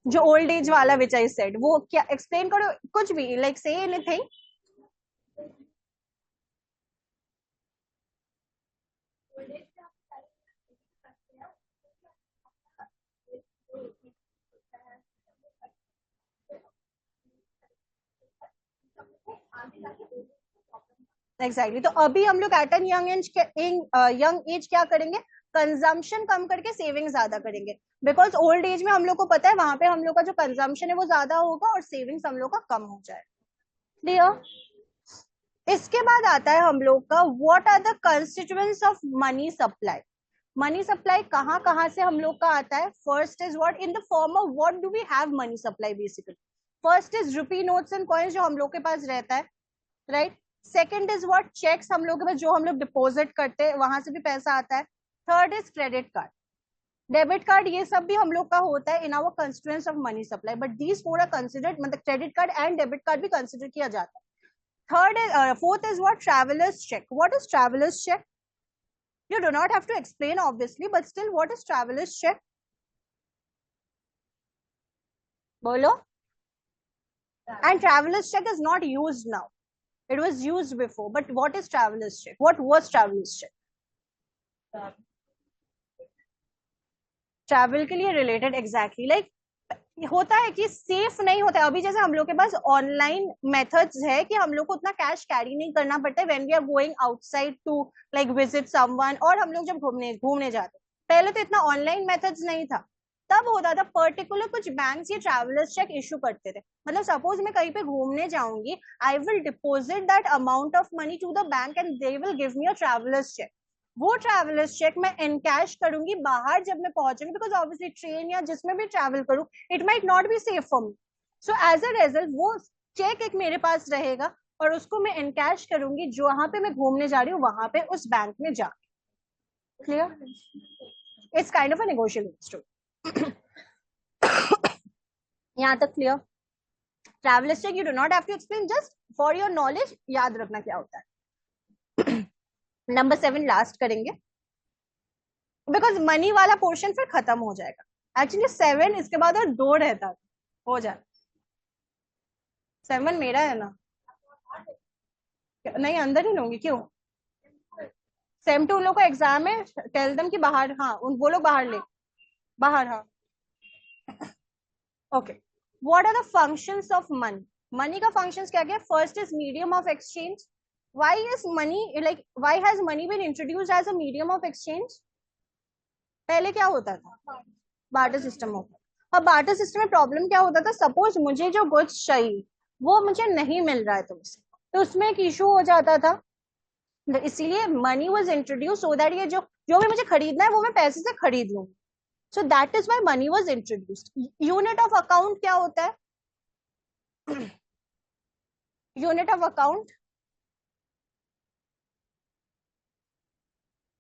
जो ओल्ड एज वाला विच आई सेड वो क्या एक्सप्लेन करो, कुछ भी, लाइक से एनीथिंग. एग्जैक्टली. तो अभी हम लोग एट एन यंग एज क्या करेंगे? कंजम्पशन कम करके सेविंग ज्यादा करेंगे. बिकॉज ओल्ड एज में हम लोग को पता है वहां पे हम लोग का जो कंजम्पशन है वो ज्यादा होगा और सेविंग्स हम लोग का कम हो जाएगा. क्लियर? इसके बाद आता है हम लोग का what are the constituents of money supply. Money supply कहाँ कहाँ से हम लोग का आता है? First is what? In the form of what do we have money supply basically. First is rupee notes and coins जो हम लोग के पास रहता है, right? Second is what? Cheques हम लोग के पास जो हम लोग डिपॉजिट करते हैं वहां से भी पैसा आता है. Third is credit card, debit card, ये सब भी हम लोग का होता है in our constituents of money supply. But these four are considered, मतलब credit card and debit card भी कंसिडर किया जाता है. Third is fourth is what? Travellers cheque. What is travellers cheque? You do not have to explain obviously, but still what is traveler's check? Bolo? And traveler's check is not used now. It was used before. But what is traveler's check? What was traveler's check? Travel के लिए related exactly. Like होता है कि सेफ नहीं होता है. अभी जैसे हम लोग के पास ऑनलाइन मेथड्स है कि हम लोग को उतना कैश कैरी नहीं करना पड़ता है when we are going outside to like visit someone, और हम लोग जब घूमने जाते. पहले तो इतना ऑनलाइन मेथड्स नहीं था, तब होता था पर्टिकुलर कुछ बैंक्स ये ट्रैवलर्स चेक इशू करते थे। मतलब सपोज मैं कहीं पे घूमने जाऊंगी, I will deposit that amount of money to the bank and they will give me a traveller's cheque. वो ट्रैवलर्स चेक मैं एनकैश करूंगी बाहर जब मैं पहुंचूंगी, बिकॉज ऑब्वियसली ट्रेन या जिसमें भी ट्रैवल करूं it might not be safe for me. So as a result वो चेक एक मेरे पास रहेगा और उसको मैं एनकैश करूंगी जो वहां पे मैं घूमने जा रही हूँ वहां पे उस बैंक में जा। Clear? It's kind of a negotiable instrument. यहाँ तक clear? Traveller's cheque you do not have to explain, just for your knowledge याद रखना क्या होता है। नंबर 7 लास्ट करेंगे बिकॉज मनी वाला पोर्शन फिर खत्म हो जाएगा। एक्चुअली 7 इसके बाद और 2 रहता है, हो जाए। 7 मेरा है ना? नहीं अंदर ही लूंगी, क्यों? सेम टू उन लोग को एग्जाम है, टेल देम कि बाहर, हाँ उन वो लोग बाहर ले, बाहर, हाँ। Okay, what are the functions of money? Money का फंक्शंस क्या क्या है? First is medium of exchange. Why is money, like why has money been introduced as a medium of exchange? पहले क्या होता था? बार्टर सिस्टम होता था। अब बार्टर सिस्टम में प्रॉब्लम क्या होता था? सपोज मुझे जो गुड्स चाहिए वो मुझे नहीं मिल रहा है तुमसे, तो उसमें एक इशू हो जाता था। इसीलिए money was introduce so that ये जो भी मुझे खरीदना है वो मैं पैसे से खरीद लूँ। सो that is why money was introduced. Unit of account क्या होता है? यूनिट ऑफ अकाउंट,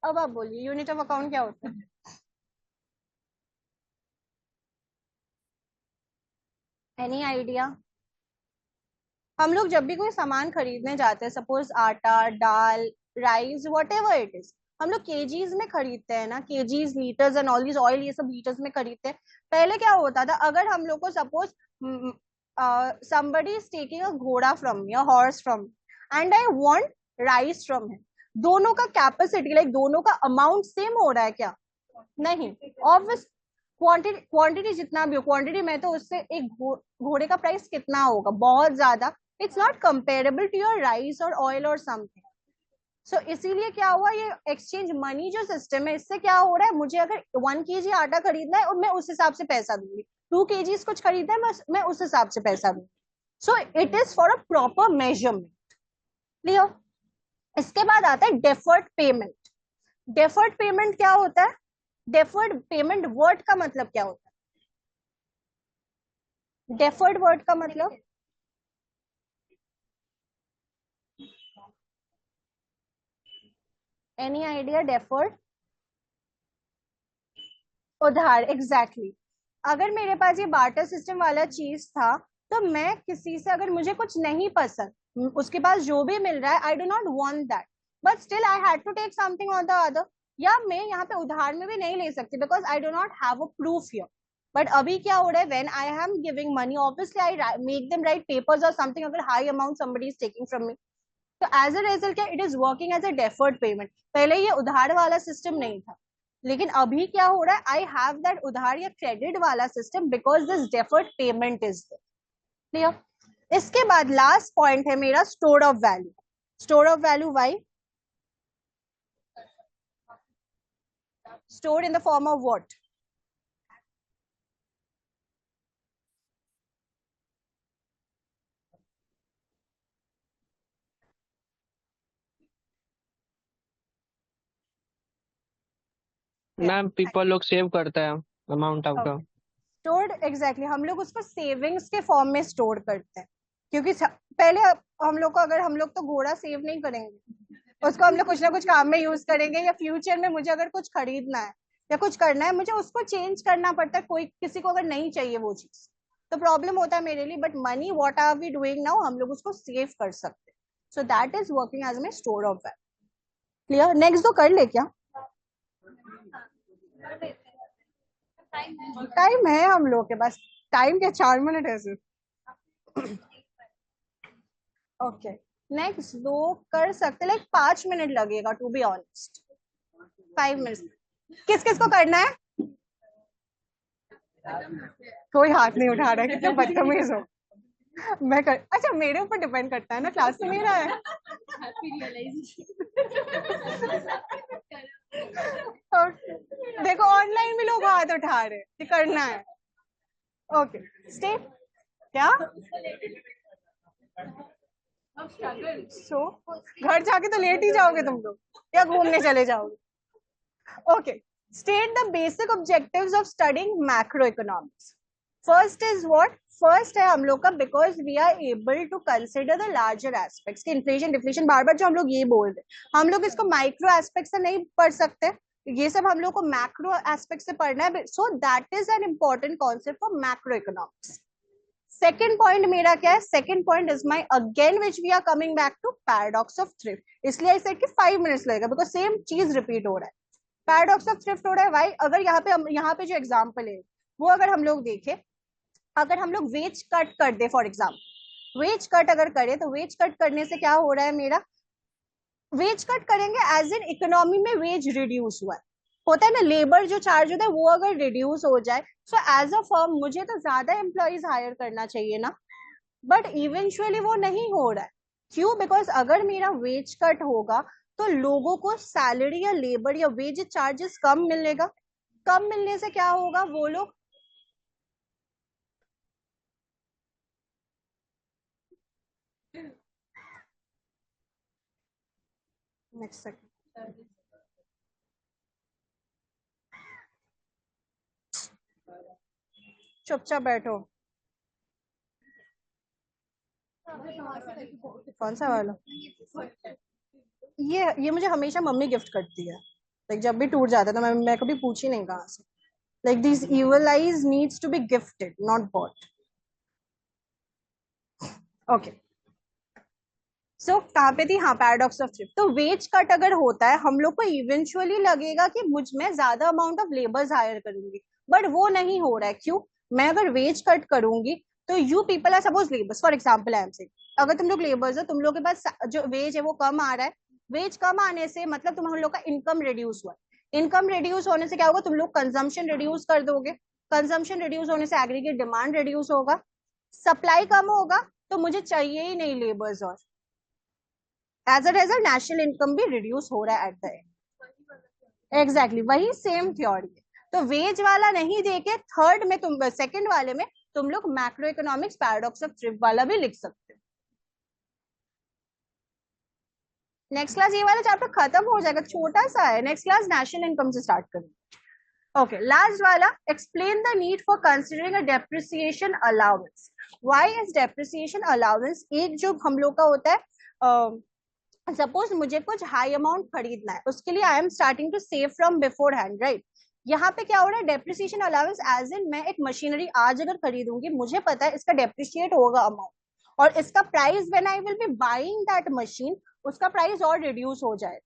अब आप बोलिए यूनिट ऑफ अकाउंट क्या होता है? Any idea? हम लोग जब भी कोई सामान खरीदने जाते हैं, सपोज आटा, दाल, राइस, व्हाटएवर इट इज, हम लोग केजीज में खरीदते हैं ना, KGs, litres and all this oil, ये सब लीटर्स में खरीदते हैं। पहले क्या होता था? अगर हम लोग को suppose somebody is taking a घोड़ा from me, a horse from me, and I want rice from him, दोनों का कैपेसिटी, लाइक दोनों का अमाउंट सेम हो रहा है क्या? नहीं। ऑब्वियस क्वांटिटी जितना भी हो, क्वांटिटी में तो उससे एक घोड़े का प्राइस कितना होगा? बहुत ज्यादा। It's not comparable to your rice और ऑयल और समथिंग। सो इसीलिए क्या हुआ, ये एक्सचेंज मनी जो सिस्टम है, इससे क्या हो रहा है? मुझे अगर 1 kg आटा खरीदना है और मैं उस हिसाब से पैसा दूंगी, 2 kg कुछ खरीदना है मैं उस हिसाब से पैसा दूंगी। So it is for a proper measurement. Clear? इसके बाद आता है डेफर्ड पेमेंट। डेफर्ड पेमेंट क्या होता है? डेफर्ड पेमेंट वर्ड का मतलब क्या होता है? डेफर्ड वर्ड का मतलब एनी आइडिया? डेफर्ड उधार, एग्जैक्टली। अगर मेरे पास ये बार्टर सिस्टम वाला चीज था, तो मैं किसी से अगर मुझे कुछ नहीं पसंद, उसके पास जो भी मिल रहा है, I do not want that, but still I had to take something और द अदर। या मैं यहाँ पे उधार में भी नहीं ले सकती because I do not have a proof here. But अभी क्या हो रहा है? When I am giving money, obviously I make them write papers और समथिंग, अगर high amount somebody is taking from me, तो एज अ रिजल्ट क्या, it is working as a deferred payment. पहले ये उधार वाला सिस्टम नहीं था, लेकिन अभी क्या हो रहा है? आई हैव दैट उधार या क्रेडिट वाला system because this deferred payment is there. Clear? इसके बाद लास्ट पॉइंट है मेरा store of value. Store of value why? stored in the form of what? Ma'am people लोग सेव करता है अमाउंट आपका। स्टोर्ड, एग्जैक्टली, हम लोग उसको सेविंग्स के फॉर्म में स्टोर करते हैं, क्योंकि पहले हम लोग को, अगर हम लोग तो घोड़ा सेव नहीं करेंगे, उसको हम लोग कुछ ना कुछ काम में यूज करेंगे, या फ्यूचर में मुझे अगर कुछ खरीदना है या कुछ करना है, मुझे उसको चेंज करना पड़ता है, कोई किसी को अगर नहीं चाहिए वो चीज तो प्रॉब्लम होता है मेरे लिए। But money what are we doing now, हम लोग उसको सेव कर सकते हैं। So that is working as my store of value. Clear? Next दो कर ले क्या? टाइम है हम लोग के पास, टाइम के 4 मिनट है सिर्फ। ओके, नेक्स्ट दो कर सकते, लाइक 5 मिनट लगेगा टू बी ऑनेस्ट, 5 मिनट। किस किस को करना है? कोई हाथ नहीं उठा रहा है, कितने बदतमीज हो। मैं कर, अच्छा मेरे ऊपर डिपेंड करता है ना, क्लास तो मेरा है। Okay. देखो ऑनलाइन भी लोग हाथ उठा रहे हैं, ये करना है। ओके स्टेट क्या सो घर जाके तो लेट ही जाओगे तुम लोग या घूमने चले जाओगे। Okay state the basic objectives of studying macroeconomics. First is what first है हम लोग का because we are able to consider the larger aspects. Inflation deflation बार बार जो हम लोग ये बोल रहे हम लोग इसको माइक्रो एस्पेक्ट से नहीं पढ़ सकते, ये सब हम लोग को मैक्रो एस्पेक्ट से पढ़ना है। So that is an important concept for macro economics. Second point मेरा क्या है, second point is my again which we are coming back to paradox of thrift. इसलिए आई सेड कि 5 मिनट्स लगेगा बिकॉज सेम चीज रिपीट हो रहा है। पैराडॉक्स ऑफ थ्रिफ्ट हो रहा है वाई, अगर यहाँ पे जो एग्जाम्पल है वो अगर हम लोग देखें, अगर हम लोग वेज कट कर दे फॉर एग्जाम्पल, वेज कट अगर करें तो वेज कट करने से क्या हो रहा है मेरा, वेज कट करेंगे एज इन इकोनॉमी में वेज रिड्यूस हुआ है, होता है ना लेबर जो चार्ज होता है वो अगर रिड्यूस हो जाए, सो एज अ फर्म मुझे तो ज्यादा एम्प्लॉइज हायर करना चाहिए ना, बट इवेंचुअली वो नहीं हो रहा है। क्यों? बिकॉज अगर मेरा वेज कट होगा तो लोगों को सैलरी या लेबर या वेज चार्जेस कम मिलेगा, कम मिलने से क्या होगा, वो लोग नेक्स्ट सेकंड चुपचाप बैठो। कौन सा वाला? ये मुझे हमेशा मम्मी गिफ्ट करती है, लाइक जब भी टूट जाता है तो मैं कभी पूछी नहीं कहाँ से। Like this evil eyes needs to be gifted not bought. Okay so कहाँ पे थी, हाँ पैराडॉक्स ऑफ थ्रिफ्ट। तो वेज कट अगर होता है हम लोग को इवेंचुअली लगेगा कि मुझ में ज्यादा अमाउंट ऑफ लेबर्स हायर करूंगी, बट वो नहीं हो रहा है। क्यों? मैं अगर वेज कट करूंगी तो you people are suppose labours for example, I am say अगर तुम लोग लेबर्स हो, तुम लोग के पास जो वेज है वो कम आ रहा है, वेज कम आने से मतलब तुम लोग का इनकम रिड्यूस हुआ है, इनकम रिड्यूस होने से क्या होगा, तुम लोग कंजम्पशन रिड्यूस कर दोगे, कंजम्पशन रिड्यूस होने से एग्रीगेट डिमांड रिड्यूस होगा, सप्लाई कम होगा तो मुझे चाहिए ही नहीं लेबर्स, और as a result national income भी रिड्यूस हो रहा है एट द एंड। एग्जैक्टली वही सेम थ्योरी है। तो वेज वाला नहीं देके थर्ड में तुम सेकंड वाले में तुम लोग macro economics paradox of thrift वाला भी लिख सकते हो। नेक्स्ट क्लास ये वाला चैप्टर खत्म हो जाएगा, छोटा सा है, नेक्स्ट क्लास नेशनल इनकम से स्टार्ट करेंगे। ओके लास्ट वाला explain the need for considering a depreciation allowance. Why is depreciation allowance, एक जो हम लोग का होता है, सपोज मुझे कुछ हाई अमाउंट खरीदना है, उसके लिए I am starting to save from beforehand, right. यहाँ पे क्या हो रहा है, डेप्रिसिएशन अलाउंस एज इन मैं एक मशीनरी आज अगर खरीदूंगी, मुझे पता है इसका डेप्रिशिएट होगा अमाउंट, और इसका price when I will B buying that machine उसका प्राइस और रिड्यूस हो जाएगा।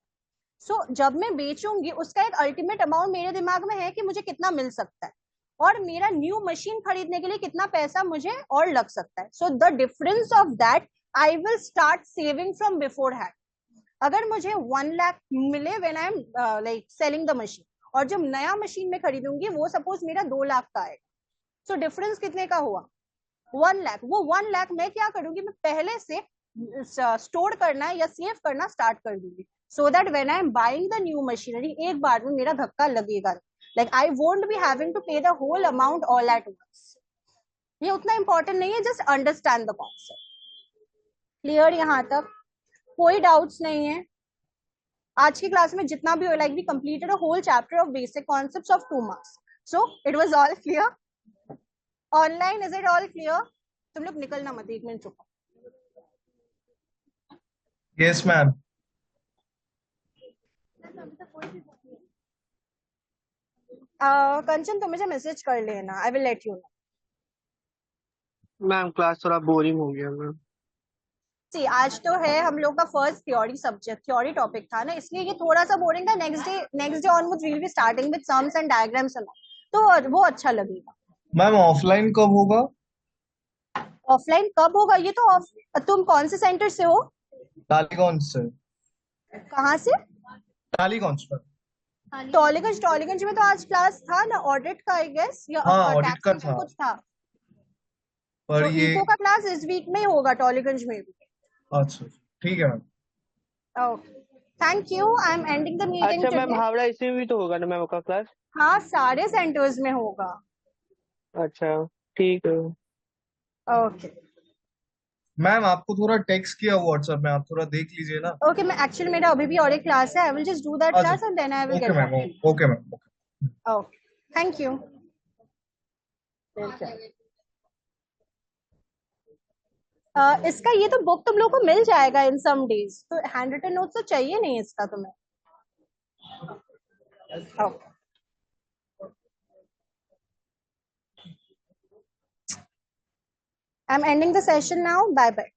सो जब मैं बेचूंगी उसका एक अल्टीमेट अमाउंट मेरे दिमाग में है कि मुझे कितना मिल सकता है, और मेरा न्यू मशीन खरीदने के लिए कितना पैसा मुझे और लग सकता है। So the difference of that I will start saving from before hand. अगर मुझे 1 लाख मिले when I am like selling the machine, और जब नया मशीन में खरीदूंगी वो सपोज मेरा 2 लाख का आएगा, सो डिफरेंस कितने का हुआ, 1 लाख। वो 1 लाख मैं क्या करूंगी, मैं पहले से स्टोर करना या सेव करना स्टार्ट कर दूंगी, so that when I am buying the new machinery एक बार में मेरा धक्का लगेगा, like I won't be having to pay the whole amount all at once. ये उतना इंपॉर्टेंट नहीं है, just understand the concept. Clear यहाँ तक? कोई डाउट्स नहीं है? आज की क्लास में जितना भी हो, like we completed a whole chapter of basic concepts of 2 marks, so it was all clear. Online is it all clear? तुम लोग निकलना मत, 1 मिनट चुप। Yes ma'am. कंचन तुम मुझे मैसेज कर लेना, I will let you know. Ma'am class थोड़ा बोरिंग हो गया मैम। सी आज तो है हम लोग का first theory subject, theory topic था ना, इसलिए ये थोड़ा सा बोरिंग था। Next day onwards we will be starting with sums and diagrams and तो वो अच्छा लगेगा। मैम ऑफलाइन कब होगा? ऑफलाइन कब होगा, ये तो तुम कौन से सेंटर से हो? टालीगंज से। कहाँ से? टालीगंज पर। टॉलीगंज में तो आज क्लास था ना ऑडिट का, आई गेस, या हाँ ऑडिट का था, कुछ था, पर तो ये इको का क्लास इस वीक में ही होगा टॉलीगंज में भी। अच्छा ठीक है ma'am. Okay thank you, I am ending the meeting अच्छा मैम, टुडे। हावड़ा इसमें भी तो होगा ना मैम आपका क्लास? हाँ, सारे सेंटर्स में होगा। अच्छा ठीक है। ओके मैम आपको थोड़ा टेक्स्ट किया व्हाट्सएप में, आप थोड़ा देख लीजिए ना। ओके, मैं एक्चुअली मेरा अभी भी और एक क्लास है, I will just do that अच्छा, class and then I will okay get ma'am, back. Okay ma'am, okay. Okay, thank you. इसका ये तो बुक तुम लोग को मिल जाएगा इन सम डेज, तो हैंड रिटन नोट्स तो चाहिए नहीं इसका तुम्हें। Okay, I am ending the session now, bye bye.